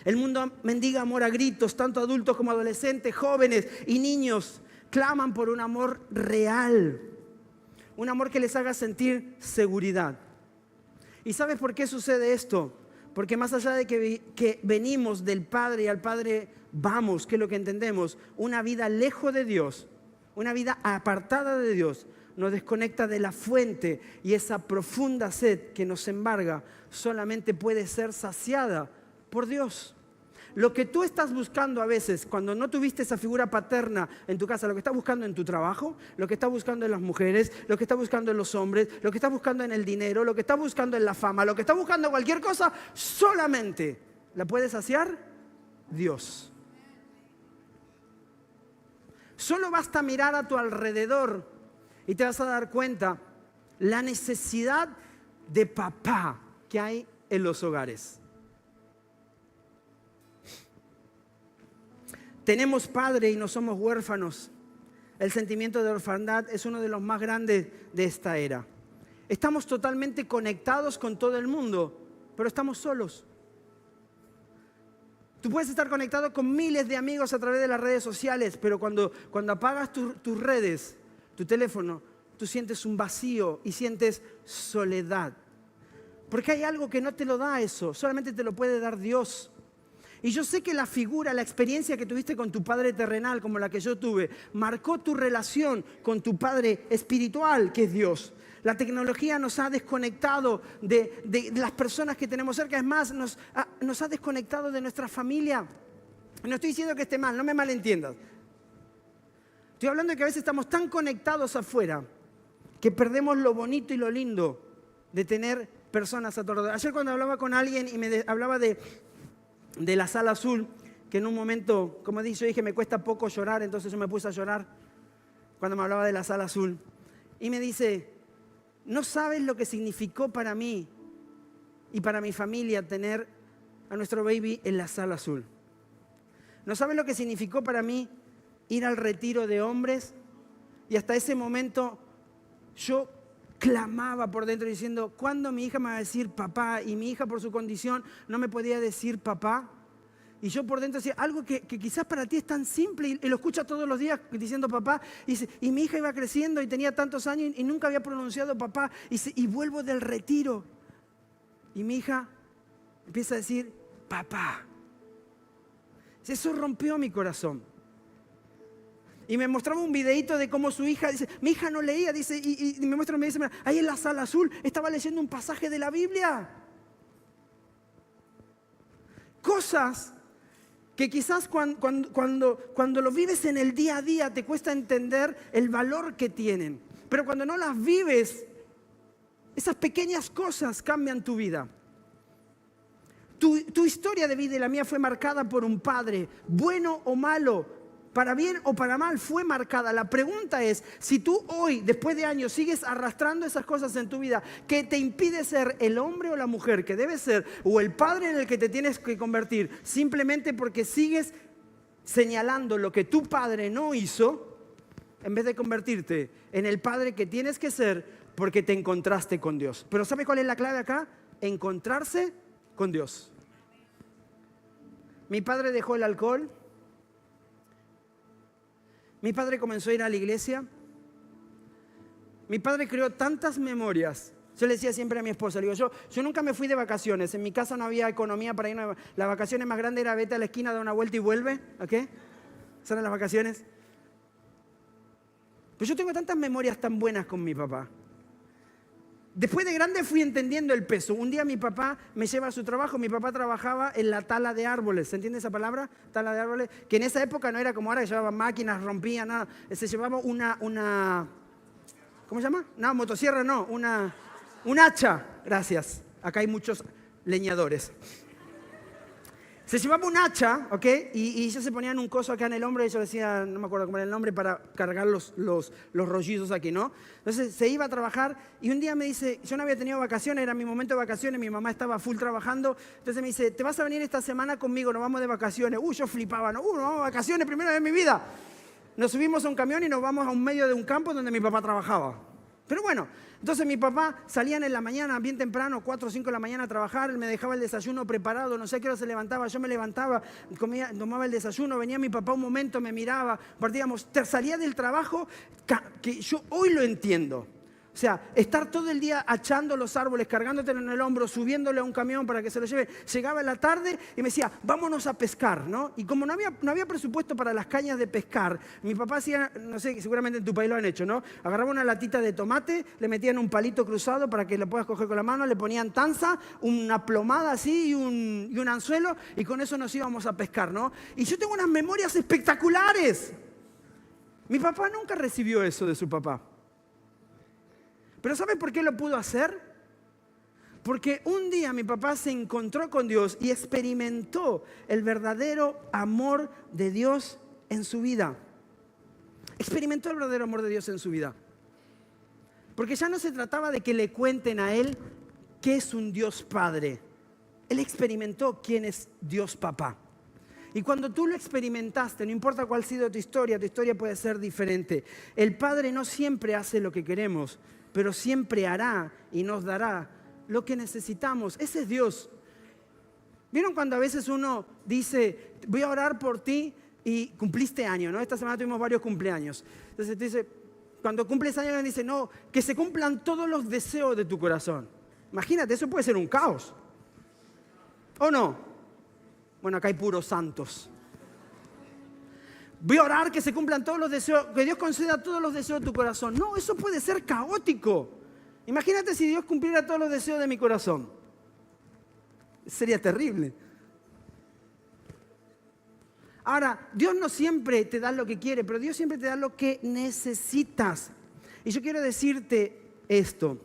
El mundo mendiga amor a gritos, tanto adultos como adolescentes, jóvenes y niños claman por un amor real. Un amor que les haga sentir seguridad. ¿Y sabes por qué sucede esto? Porque más allá de que venimos del Padre y al Padre vamos, que es lo que entendemos, una vida lejos de Dios, una vida apartada de Dios, nos desconecta de la fuente, y esa profunda sed que nos embarga solamente puede ser saciada por Dios. Lo que tú estás buscando a veces, cuando no tuviste esa figura paterna en tu casa, lo que estás buscando en tu trabajo, lo que estás buscando en las mujeres, lo que estás buscando en los hombres, lo que estás buscando en el dinero, lo que estás buscando en la fama, lo que estás buscando en cualquier cosa, solamente la puede saciar Dios. Solo basta mirar a tu alrededor y te vas a dar cuenta la necesidad de papá que hay en los hogares. Tenemos padre y no somos huérfanos. El sentimiento de orfandad es uno de los más grandes de esta era. Estamos totalmente conectados con todo el mundo, pero estamos solos. Tú puedes estar conectado con miles de amigos a través de las redes sociales, pero cuando apagas tus redes, tu teléfono, tú sientes un vacío y sientes soledad. Porque hay algo que no te lo da eso, solamente te lo puede dar Dios. Y yo sé que la figura, la experiencia que tuviste con tu padre terrenal, como la que yo tuve, marcó tu relación con tu padre espiritual, que es Dios. La tecnología nos ha desconectado de las personas que tenemos cerca. Es más, nos ha desconectado de nuestra familia. No estoy diciendo que esté mal, no me malentiendas. Estoy hablando de que a veces estamos tan conectados afuera que perdemos lo bonito y lo lindo de tener personas a tu alrededor. Ayer cuando hablaba con alguien y me hablaba de la sala azul, que en un momento, como yo dije, me cuesta poco llorar, entonces yo me puse a llorar cuando me hablaba de la sala azul. Y me dice, no sabes lo que significó para mí y para mi familia tener a nuestro baby en la sala azul. No sabes lo que significó para mí ir al retiro de hombres, y hasta ese momento yo clamaba por dentro diciendo, ¿cuándo mi hija me va a decir papá? Y mi hija por su condición no me podía decir papá. Y yo por dentro decía, algo que quizás para ti es tan simple y lo escuchas todos los días diciendo papá. Y mi hija iba creciendo y tenía tantos años y nunca había pronunciado papá. Y vuelvo del retiro. Y mi hija empieza a decir papá. Eso rompió mi corazón. Y me mostraba un videito de cómo su hija, dice, mi hija no leía, dice, y me muestra, me dice, mira, ahí en la sala azul estaba leyendo un pasaje de la Biblia. Cosas que quizás cuando lo vives en el día a día te cuesta entender el valor que tienen. Pero cuando no las vives, esas pequeñas cosas cambian tu vida. Tu historia de vida y la mía fue marcada por un padre, bueno o malo, para bien o para mal, fue marcada. La pregunta es, si tú hoy, después de años, sigues arrastrando esas cosas en tu vida que te impide ser el hombre o la mujer que debes ser, o el padre en el que te tienes que convertir, simplemente porque sigues señalando lo que tu padre no hizo, en vez de convertirte en el padre que tienes que ser porque te encontraste con Dios. Pero ¿sabe cuál es la clave acá? Encontrarse con Dios. Mi padre dejó el alcohol. Mi padre comenzó a ir a la iglesia. Mi padre creó tantas memorias. Yo le decía siempre a mi esposa, le digo, yo nunca me fui de vacaciones. En mi casa no había economía para irnos. Las vacaciones más grandes era vete a la esquina, da una vuelta y vuelve. ¿Ok? Esas eran las vacaciones. Pero yo tengo tantas memorias tan buenas con mi papá. Después de grande fui entendiendo el peso. Un día mi papá me lleva a su trabajo. Mi papá trabajaba en la tala de árboles. ¿Se entiende esa palabra? Tala de árboles. Que en esa época no era como ahora, que llevaba máquinas, rompía, nada. Se llevaba una ¿cómo se llama? No, motosierra no. Un hacha. Gracias. Acá hay muchos leñadores. Se llevaba un hacha, ¿ok? Y ellos se ponían un coso acá en el hombro y ellos decían, no me acuerdo cómo era el nombre, para cargar los rollizos aquí, ¿no? Entonces se iba a trabajar y un día me dice, yo no había tenido vacaciones, era mi momento de vacaciones, mi mamá estaba full trabajando, entonces me dice, ¿te vas a venir esta semana conmigo? Nos vamos de vacaciones. Yo flipaba, ¿no? Nos vamos de vacaciones, primera vez en mi vida. Nos subimos a un camión y nos vamos a un medio de un campo donde mi papá trabajaba. Pero bueno, entonces mi papá salía en la mañana, bien temprano, 4 o 5 de la mañana a trabajar, él me dejaba el desayuno preparado, no sé a qué hora se levantaba, yo me levantaba, comía, tomaba el desayuno, venía mi papá un momento, me miraba, partíamos, salía del trabajo, que yo hoy lo entiendo. O sea, estar todo el día achando los árboles, cargándotelo en el hombro, subiéndole a un camión para que se lo lleve. Llegaba en la tarde y me decía, vámonos a pescar, ¿no? Y como no había presupuesto para las cañas de pescar, mi papá hacía, no sé, seguramente en tu país lo han hecho, ¿no? Agarraba una latita de tomate, le metían un palito cruzado para que lo puedas coger con la mano, le ponían tanza, una plomada así y un anzuelo, y con eso nos íbamos a pescar, ¿no? Y yo tengo unas memorias espectaculares. Mi papá nunca recibió eso de su papá. Pero ¿sabe por qué lo pudo hacer? Porque un día mi papá se encontró con Dios y experimentó el verdadero amor de Dios en su vida. Experimentó el verdadero amor de Dios en su vida. Porque ya no se trataba de que le cuenten a él qué es un Dios Padre. Él experimentó quién es Dios Papá. Y cuando tú lo experimentaste, no importa cuál ha sido tu historia puede ser diferente. El Padre no siempre hace lo que queremos, pero siempre hará y nos dará lo que necesitamos. Ese es Dios. ¿Vieron cuando a veces uno dice, voy a orar por ti y cumpliste año, ¿no? Esta semana tuvimos varios cumpleaños. Entonces te dice, cuando cumples años, alguien dice, no, que se cumplan todos los deseos de tu corazón. Imagínate, eso puede ser un caos. ¿O no? Bueno, acá hay puros santos. Voy a orar que se cumplan todos los deseos, que Dios conceda todos los deseos de tu corazón. No, eso puede ser caótico. Imagínate si Dios cumpliera todos los deseos de mi corazón. Sería terrible. Ahora, Dios no siempre te da lo que quiere, pero Dios siempre te da lo que necesitas. Y yo quiero decirte esto.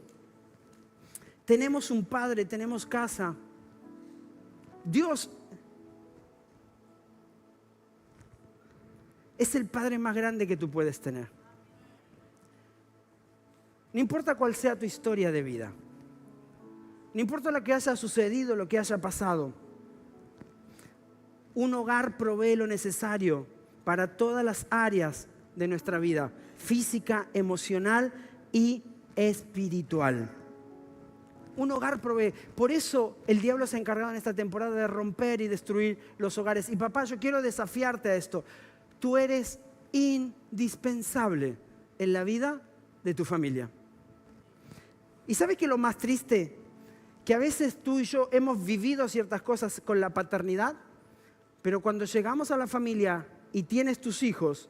Tenemos un Padre, tenemos casa. Dios es el Padre más grande que tú puedes tener. No importa cuál sea tu historia de vida. No importa lo que haya sucedido, lo que haya pasado. Un hogar provee lo necesario para todas las áreas de nuestra vida. Física, emocional y espiritual. Un hogar provee. Por eso el diablo se ha encargado en esta temporada de romper y destruir los hogares. Y papá, yo quiero desafiarte a esto. Tú eres indispensable en la vida de tu familia. ¿Y sabes qué es lo más triste? Que a veces tú y yo hemos vivido ciertas cosas con la paternidad, pero cuando llegamos a la familia y tienes tus hijos,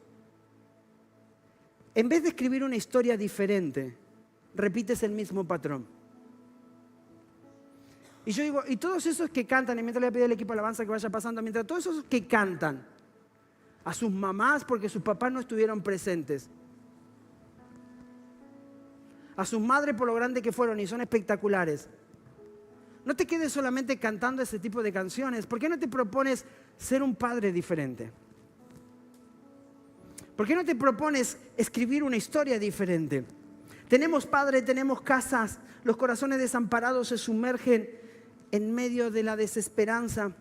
en vez de escribir una historia diferente, repites el mismo patrón. Y yo digo, y todos esos que cantan, y mientras le voy a pedir al equipo de alabanza que vaya pasando, mientras todos esos que cantan a sus mamás porque sus papás no estuvieron presentes, a sus madres por lo grande que fueron y son espectaculares, no te quedes solamente cantando ese tipo de canciones. ¿Por qué no te propones ser un padre diferente? ¿Por qué no te propones escribir una historia diferente? Tenemos padre, tenemos casas, los corazones desamparados se sumergen en medio de la desesperanza.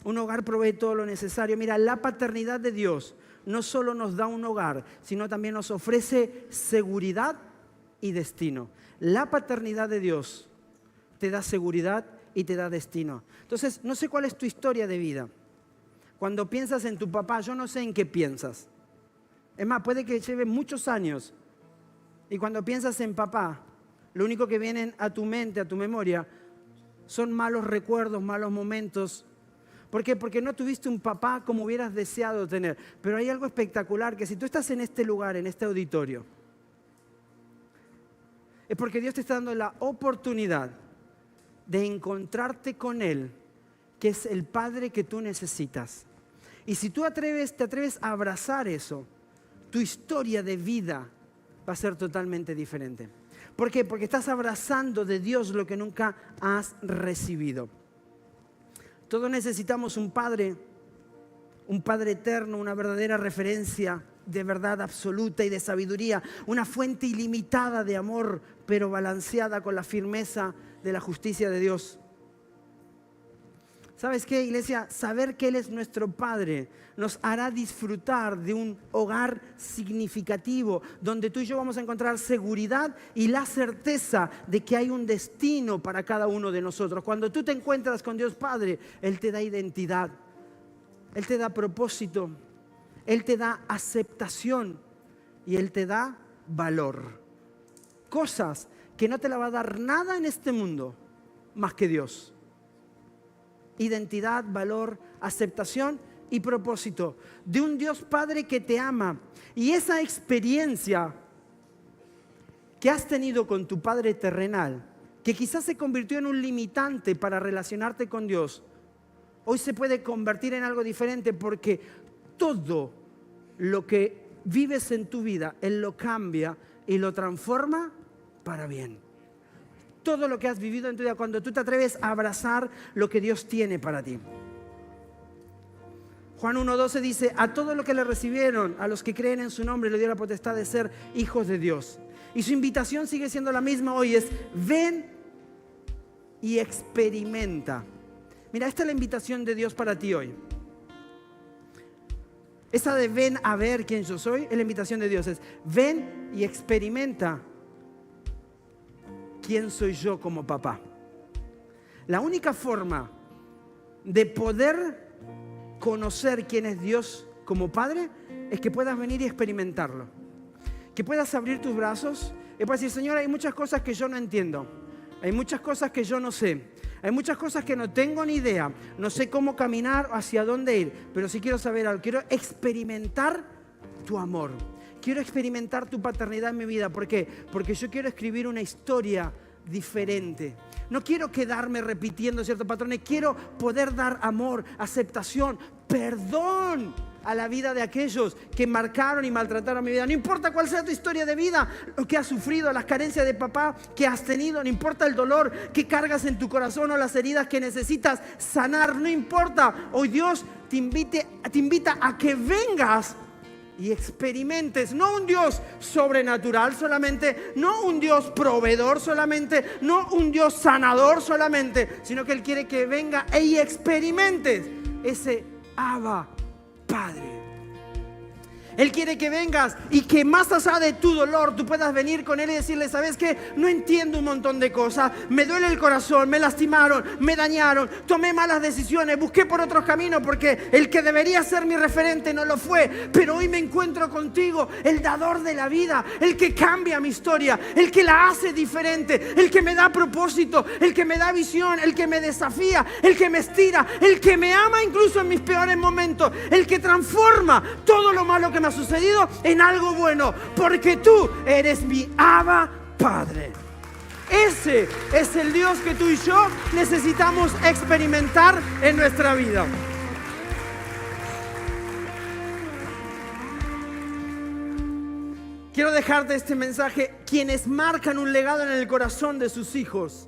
Un hogar provee todo lo necesario. Mira, la paternidad de Dios no solo nos da un hogar, sino también nos ofrece seguridad y destino. La paternidad de Dios te da seguridad y te da destino. Entonces, no sé cuál es tu historia de vida. Cuando piensas en tu papá, yo no sé en qué piensas. Es más, puede que lleve muchos años. Y cuando piensas en papá, lo único que viene a tu mente, a tu memoria, son malos recuerdos, malos momentos. ¿Por qué? Porque no tuviste un papá como hubieras deseado tener. Pero hay algo espectacular, que si tú estás en este lugar, en este auditorio, es porque Dios te está dando la oportunidad de encontrarte con Él, que es el Padre que tú necesitas. Y si tú te atreves a abrazar eso, tu historia de vida va a ser totalmente diferente. ¿Por qué? Porque estás abrazando de Dios lo que nunca has recibido. Todos necesitamos un Padre eterno, una verdadera referencia de verdad absoluta y de sabiduría, una fuente ilimitada de amor, pero balanceada con la firmeza de la justicia de Dios. ¿Sabes qué, iglesia? Saber que Él es nuestro Padre nos hará disfrutar de un hogar significativo, donde tú y yo vamos a encontrar seguridad y la certeza de que hay un destino para cada uno de nosotros. Cuando tú te encuentras con Dios Padre, Él te da identidad, Él te da propósito, Él te da aceptación y Él te da valor. Cosas que no te la va a dar nada en este mundo más que Dios. Identidad, valor, aceptación y propósito de un Dios Padre que te ama. Y esa experiencia que has tenido con tu Padre terrenal, que quizás se convirtió en un limitante para relacionarte con Dios, hoy se puede convertir en algo diferente, porque todo lo que vives en tu vida, Él lo cambia y lo transforma para bien. Todo lo que has vivido en tu vida, cuando tú te atreves a abrazar lo que Dios tiene para ti. Juan 1:12 dice: a todos los que le recibieron, a los que creen en su nombre, le dio la potestad de ser hijos de Dios. Y su invitación sigue siendo la misma hoy, es: ven y experimenta. Mira, esta es la invitación de Dios para ti hoy. Esa de ven a ver quién yo soy, es la invitación de Dios, es: ven y experimenta quién soy yo como papá. La única forma de poder conocer quién es Dios como Padre es que puedas venir y experimentarlo. Que puedas abrir tus brazos y puedas decir: Señor, hay muchas cosas que yo no entiendo. Hay muchas cosas que yo no sé. Hay muchas cosas que no tengo ni idea. No sé cómo caminar o hacia dónde ir. Pero sí quiero saber algo. Quiero experimentar tu amor. Quiero experimentar tu paternidad en mi vida. ¿Por qué? Porque yo quiero escribir una historia diferente. No quiero quedarme repitiendo ciertos patrones. Quiero poder dar amor, aceptación, perdón a la vida de aquellos que marcaron y maltrataron mi vida. No importa cuál sea tu historia de vida, lo que has sufrido, las carencias de papá que has tenido, no importa el dolor que cargas en tu corazón o las heridas que necesitas sanar, no importa. Hoy Dios te invita a que vengas y experimentes, no un Dios sobrenatural solamente, no un Dios proveedor solamente, no un Dios sanador solamente, sino que Él quiere que venga y experimentes ese Abba Padre. Él quiere que vengas y que más allá de tu dolor tú puedas venir con Él y decirle: ¿sabes qué? No entiendo un montón de cosas, me duele el corazón, me lastimaron, me dañaron, tomé malas decisiones, busqué por otros caminos porque el que debería ser mi referente no lo fue, pero hoy me encuentro contigo, el dador de la vida, el que cambia mi historia, el que la hace diferente, el que me da propósito, el que me da visión, el que me desafía, el que me estira, el que me ama incluso en mis peores momentos, el que transforma todo lo malo que me ha sucedido en algo bueno, porque tú eres mi Abba Padre. Ese es el Dios que tú y yo necesitamos experimentar en nuestra vida. Quiero dejarte este mensaje: quienes marcan un legado en el corazón de sus hijos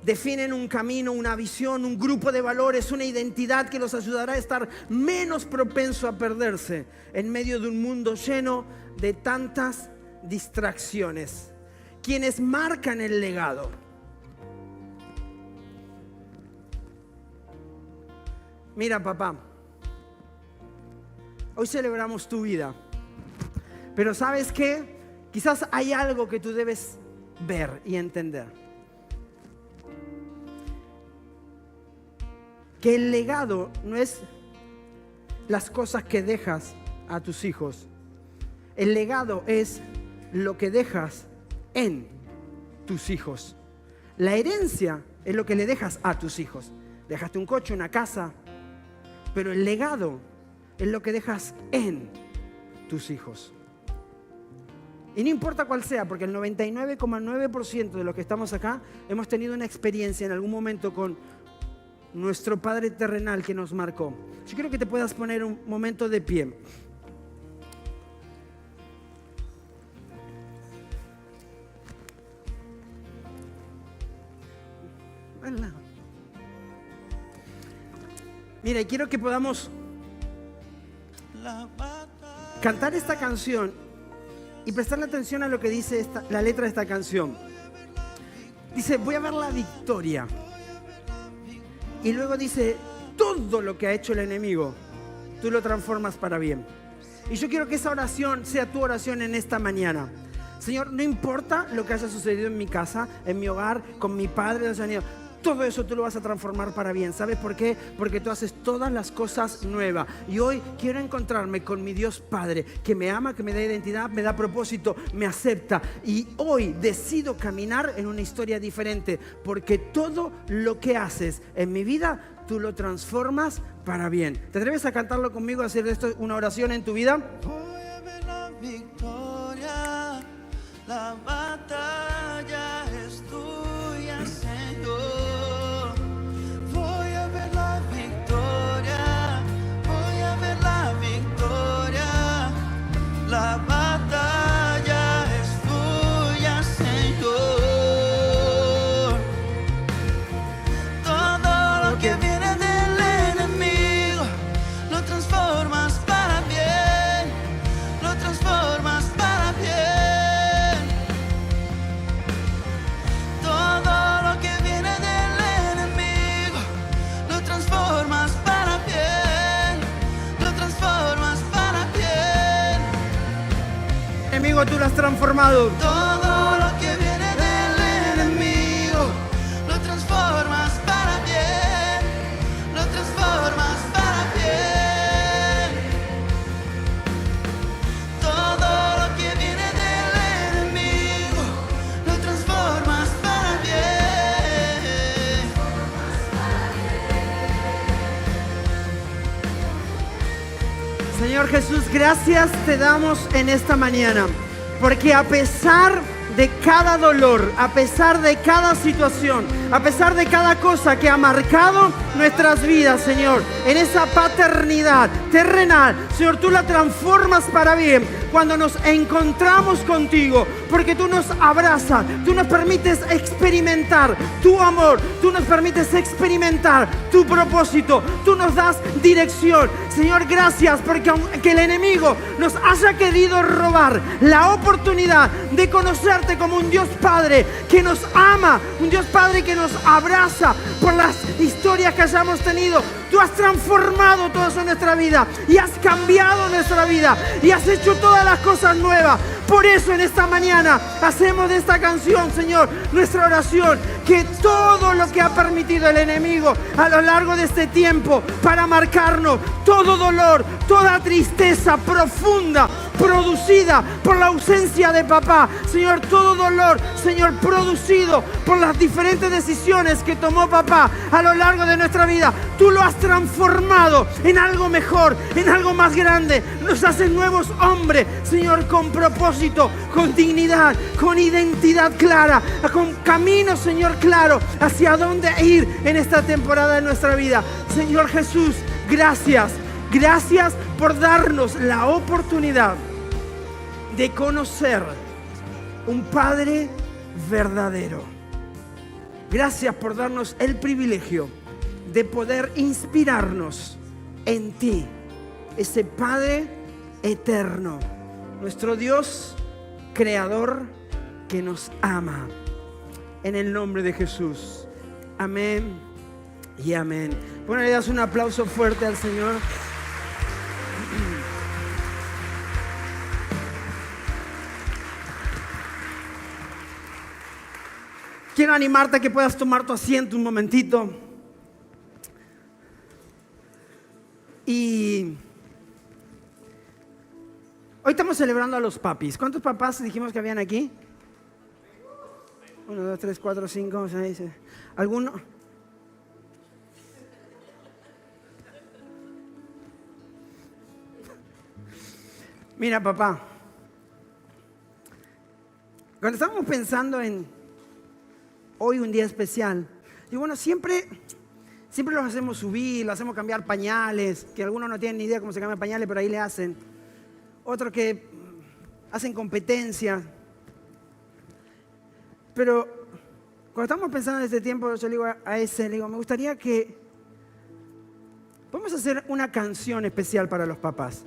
definen un camino, una visión, un grupo de valores, una identidad que los ayudará a estar menos propenso a perderse en medio de un mundo lleno de tantas distracciones. Quienes marcan el legado. Mira, papá, hoy celebramos tu vida, pero ¿sabes qué? Quizás hay algo que tú debes ver y entender. Que el legado no es las cosas que dejas a tus hijos. El legado es lo que dejas en tus hijos. La herencia es lo que le dejas a tus hijos. Dejaste un coche, una casa, pero el legado es lo que dejas en tus hijos. Y no importa cuál sea, porque el 99,9% de los que estamos acá hemos tenido una experiencia en algún momento con nuestro Padre terrenal que nos marcó. Yo quiero que te puedas poner un momento de pie. Mira, quiero que podamos cantar esta canción y prestarle atención a lo que dice la letra de esta canción. Dice, voy a ver la victoria. Y luego dice, todo lo que ha hecho el enemigo, tú lo transformas para bien. Y yo quiero que esa oración sea tu oración en esta mañana. Señor, no importa lo que haya sucedido en mi casa, en mi hogar, con mi padre, todo eso tú lo vas a transformar para bien. ¿Sabes por qué? Porque tú haces todas las cosas nuevas. Y hoy quiero encontrarme con mi Dios Padre, que me ama, que me da identidad, me da propósito, me acepta. Y hoy decido caminar en una historia diferente, porque todo lo que haces en mi vida, tú lo transformas para bien. ¿Te atreves a cantarlo conmigo, a hacer de esto una oración en tu vida? Voy a ver la victoria, la batalla es tuya, Señor. Voy a ver la victoria, voy a ver la victoria, la batalla es tuya, Señor. Todo lo que viene del enemigo lo transformas para bien, lo transformas para bien. Todo lo que viene del enemigo lo transformas para bien, lo transformas para bien. Enemigo, tú lo has transformado. Todo lo que viene del enemigo lo transformas para bien, lo transformas para bien. Todo lo que viene del enemigo lo transformas para bien. Señor Jesús, gracias te damos en esta mañana, porque a pesar de cada dolor, a pesar de cada situación, a pesar de cada cosa que ha marcado nuestras vidas, Señor, en esa paternidad terrenal, Señor, tú la transformas para bien cuando nos encontramos contigo, porque tú nos abrazas, tú nos permites experimentar tu amor, tú nos permites experimentar tu propósito, tú nos das dirección. Señor, gracias, porque aunque el enemigo nos haya querido robar la oportunidad de conocerte como un Dios Padre que nos ama, un Dios Padre que nos abraza por las historias que hayamos tenido, tú has transformado todo eso en nuestra vida y has cambiado nuestra vida y has hecho todas las cosas nuevas. Por eso en esta mañana hacemos de esta canción, Señor, nuestra oración, que todo lo que ha permitido el enemigo a lo largo de este tiempo para marcarnos, todo dolor, toda tristeza profunda producida por la ausencia de papá, Señor, todo dolor, Señor, producido por las diferentes decisiones que tomó papá a lo largo de nuestra vida, tú lo has transformado en algo mejor, en algo más grande. Nos haces nuevos hombres, Señor, con propósito, con dignidad, con identidad clara, con camino, Señor, claro hacia dónde ir en esta temporada de nuestra vida. Señor Jesús, gracias. Gracias por darnos la oportunidad de conocer un Padre verdadero. Gracias por darnos el privilegio de poder inspirarnos en ti, ese Padre eterno, nuestro Dios creador que nos ama. En el nombre de Jesús. Amén y amén. Bueno, le das un aplauso fuerte al Señor. Quiero animarte a que puedas tomar tu asiento un momentito. Y hoy estamos celebrando a los papis. ¿Cuántos papás dijimos que habían aquí? 1, 2, 3, 4, 5, 6. ¿Alguno? Mira, papá. Cuando estábamos pensando en hoy un día especial, y bueno, siempre los hacemos subir, los hacemos cambiar pañales, que algunos no tienen ni idea cómo se cambian pañales, pero ahí le hacen. Otros que hacen competencia. Pero cuando estamos pensando en este tiempo, yo le digo a ese, le digo, me gustaría que podemos hacer una canción especial para los papás.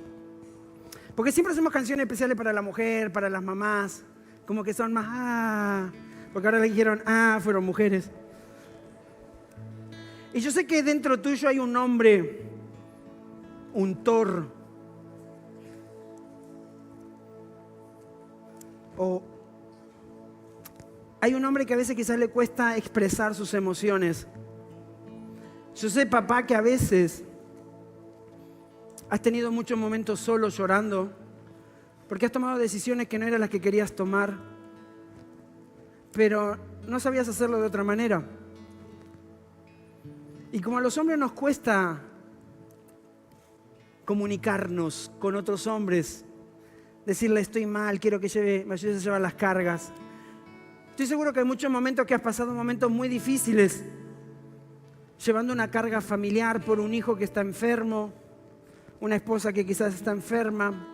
Porque siempre hacemos canciones especiales para la mujer, para las mamás, como que son más, porque ahora le dijeron, fueron mujeres. Y yo sé que dentro tuyo hay un hombre, un Thor, o hay un hombre que a veces quizás le cuesta expresar sus emociones. Yo sé, papá, que a veces has tenido muchos momentos solo llorando porque has tomado decisiones que no eran las que querías tomar, pero no sabías hacerlo de otra manera. Y como a los hombres nos cuesta comunicarnos con otros hombres, decirle estoy mal, quiero que me ayudes a llevar las cargas. Estoy seguro que hay muchos momentos que has pasado momentos muy difíciles, llevando una carga familiar por un hijo que está enfermo, una esposa que quizás está enferma,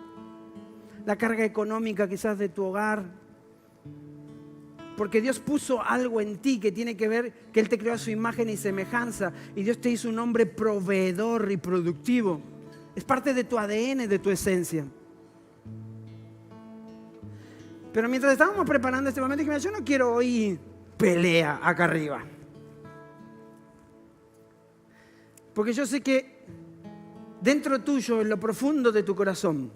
la carga económica quizás de tu hogar. Porque Dios puso algo en ti que tiene que ver, que Él te creó a su imagen y semejanza. Y Dios te hizo un hombre proveedor y productivo. Es parte de tu ADN, de tu esencia. Pero mientras estábamos preparando este momento, dije, yo no quiero oír pelea acá arriba. Porque yo sé que dentro tuyo, en lo profundo de tu corazón,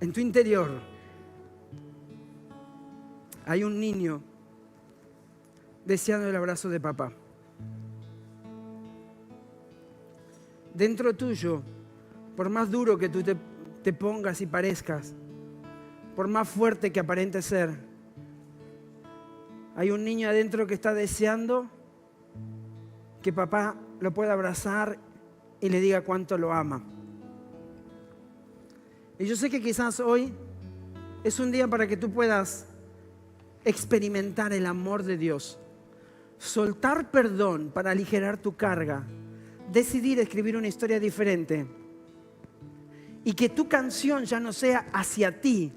en tu interior hay un niño deseando el abrazo de papá. Dentro tuyo, por más duro que tú te pongas y parezcas, por más fuerte que aparente ser, hay un niño adentro que está deseando que papá lo pueda abrazar y le diga cuánto lo ama. Y yo sé que quizás hoy es un día para que tú puedas experimentar el amor de Dios, soltar perdón para aligerar tu carga, decidir escribir una historia diferente y que tu canción ya no sea hacia ti,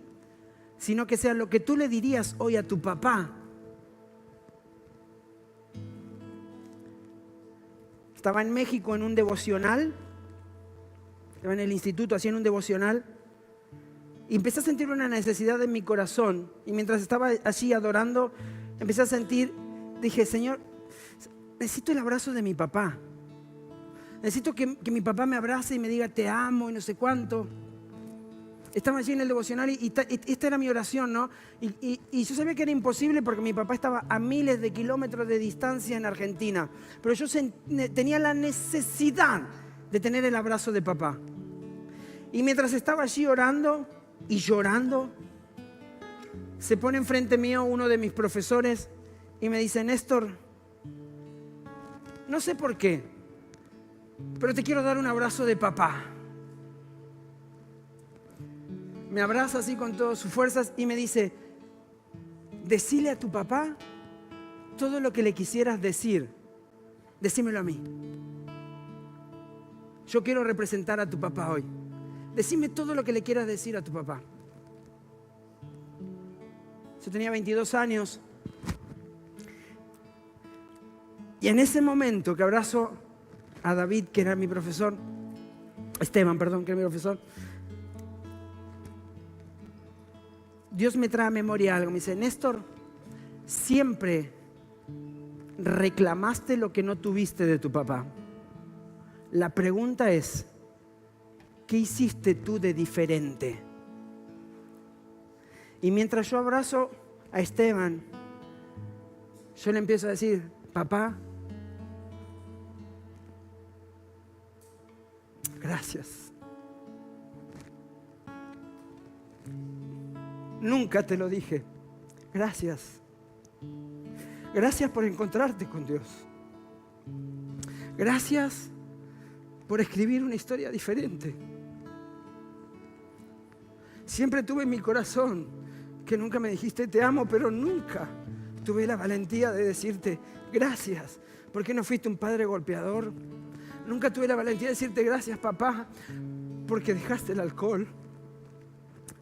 sino que sea lo que tú le dirías hoy a tu papá. Estaba en México en un devocional, estaba en el instituto haciendo un devocional y empecé a sentir una necesidad en mi corazón. Y mientras estaba allí adorando, empecé a sentir, dije, Señor, necesito el abrazo de mi papá. Necesito que mi papá me abrace y me diga te amo y no sé cuánto. Estaba allí en el devocional y esta era mi oración, ¿no? Y yo sabía que era imposible porque mi papá estaba a miles de kilómetros de distancia en Argentina. Pero yo tenía la necesidad de tener el abrazo de papá. Y mientras estaba allí orando y llorando, se pone enfrente mío uno de mis profesores y me dice, Néstor, no sé por qué, pero te quiero dar un abrazo de papá. Me abraza así con todas sus fuerzas y me dice, decile a tu papá todo lo que le quisieras decir, decímelo a mí. Yo quiero representar a tu papá hoy. Decime todo lo que le quieras decir a tu papá. Yo tenía 22 años y en ese momento que abrazo a David, que era mi profesor, Esteban, perdón, que era mi profesor, Dios me trae a memoria algo. Me dice, Néstor, siempre reclamaste lo que no tuviste de tu papá. La pregunta es, ¿qué hiciste tú de diferente? Y mientras yo abrazo a Esteban, yo le empiezo a decir, papá, gracias. Nunca te lo dije. Gracias. Gracias por encontrarte con Dios. Gracias por escribir una historia diferente. Siempre tuve en mi corazón que nunca me dijiste te amo, pero nunca tuve la valentía de decirte gracias, porque no fuiste un padre golpeador. Nunca tuve la valentía de decirte gracias, papá, porque dejaste el alcohol.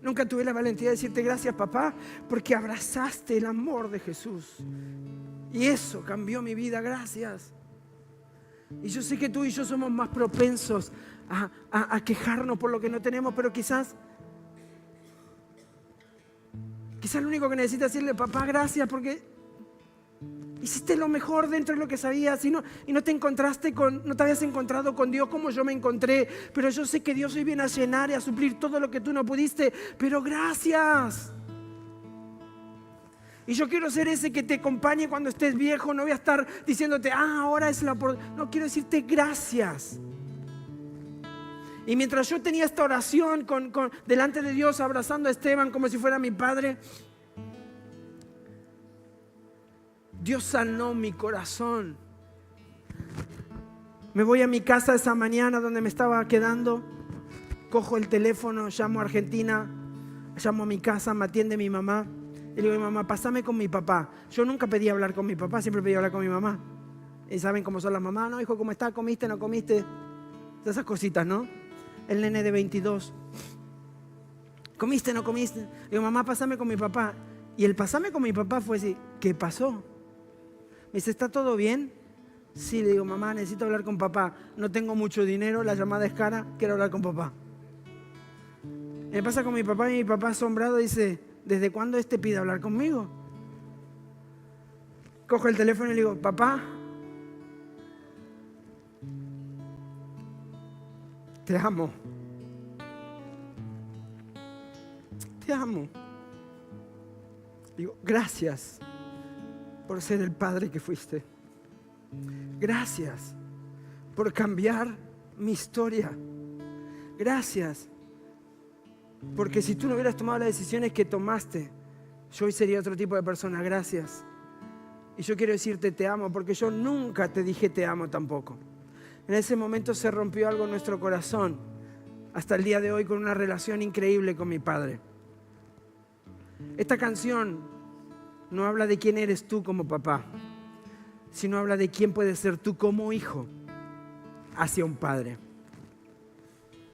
Nunca tuve la valentía de decirte gracias, papá, porque abrazaste el amor de Jesús. Y eso cambió mi vida, gracias. Y yo sé que tú y yo somos más propensos a quejarnos por lo que no tenemos, pero quizás lo único que necesitas es decirle, papá, gracias, porque hiciste lo mejor dentro de lo que sabías y no te habías encontrado con Dios como yo me encontré, pero yo sé que Dios hoy viene a llenar y a suplir todo lo que tú no pudiste, pero gracias. Y yo quiero ser ese que te acompañe cuando estés viejo. No voy a estar diciéndote, ahora es la oportunidad. No, quiero decirte gracias. Y mientras yo tenía esta oración delante de Dios, abrazando a Esteban como si fuera mi padre, Dios sanó mi corazón. Me voy a mi casa esa mañana donde me estaba quedando, cojo el teléfono, llamo a Argentina, llamo a mi casa, me atiende mi mamá. Y le digo, mamá, pásame con mi papá. Yo nunca pedí hablar con mi papá, siempre pedí hablar con mi mamá. Y saben cómo son las mamás, no, hijo, ¿cómo está? ¿Comiste? ¿No comiste? Esas cositas, ¿no? El nene de 22. ¿Comiste? ¿No comiste? Le digo, mamá, pásame con mi papá. Y el pasame con mi papá fue así, ¿qué pasó? Me dice, ¿está todo bien? Sí, le digo, mamá, necesito hablar con papá. No tengo mucho dinero, la llamada es cara, quiero hablar con papá. Me pasa con mi papá y mi papá asombrado dice, ¿desde cuándo pide hablar conmigo? Cojo el teléfono y le digo, papá, te amo. Te amo. Digo, gracias por ser el padre que fuiste. Gracias por cambiar mi historia. Gracias. Porque si tú no hubieras tomado las decisiones que tomaste, yo hoy sería otro tipo de persona. Gracias. Y yo quiero decirte te amo, porque yo nunca te dije te amo tampoco. En ese momento se rompió algo en nuestro corazón, hasta el día de hoy con una relación increíble con mi padre. Esta canción no habla de quién eres tú como papá, sino habla de quién puedes ser tú como hijo hacia un padre.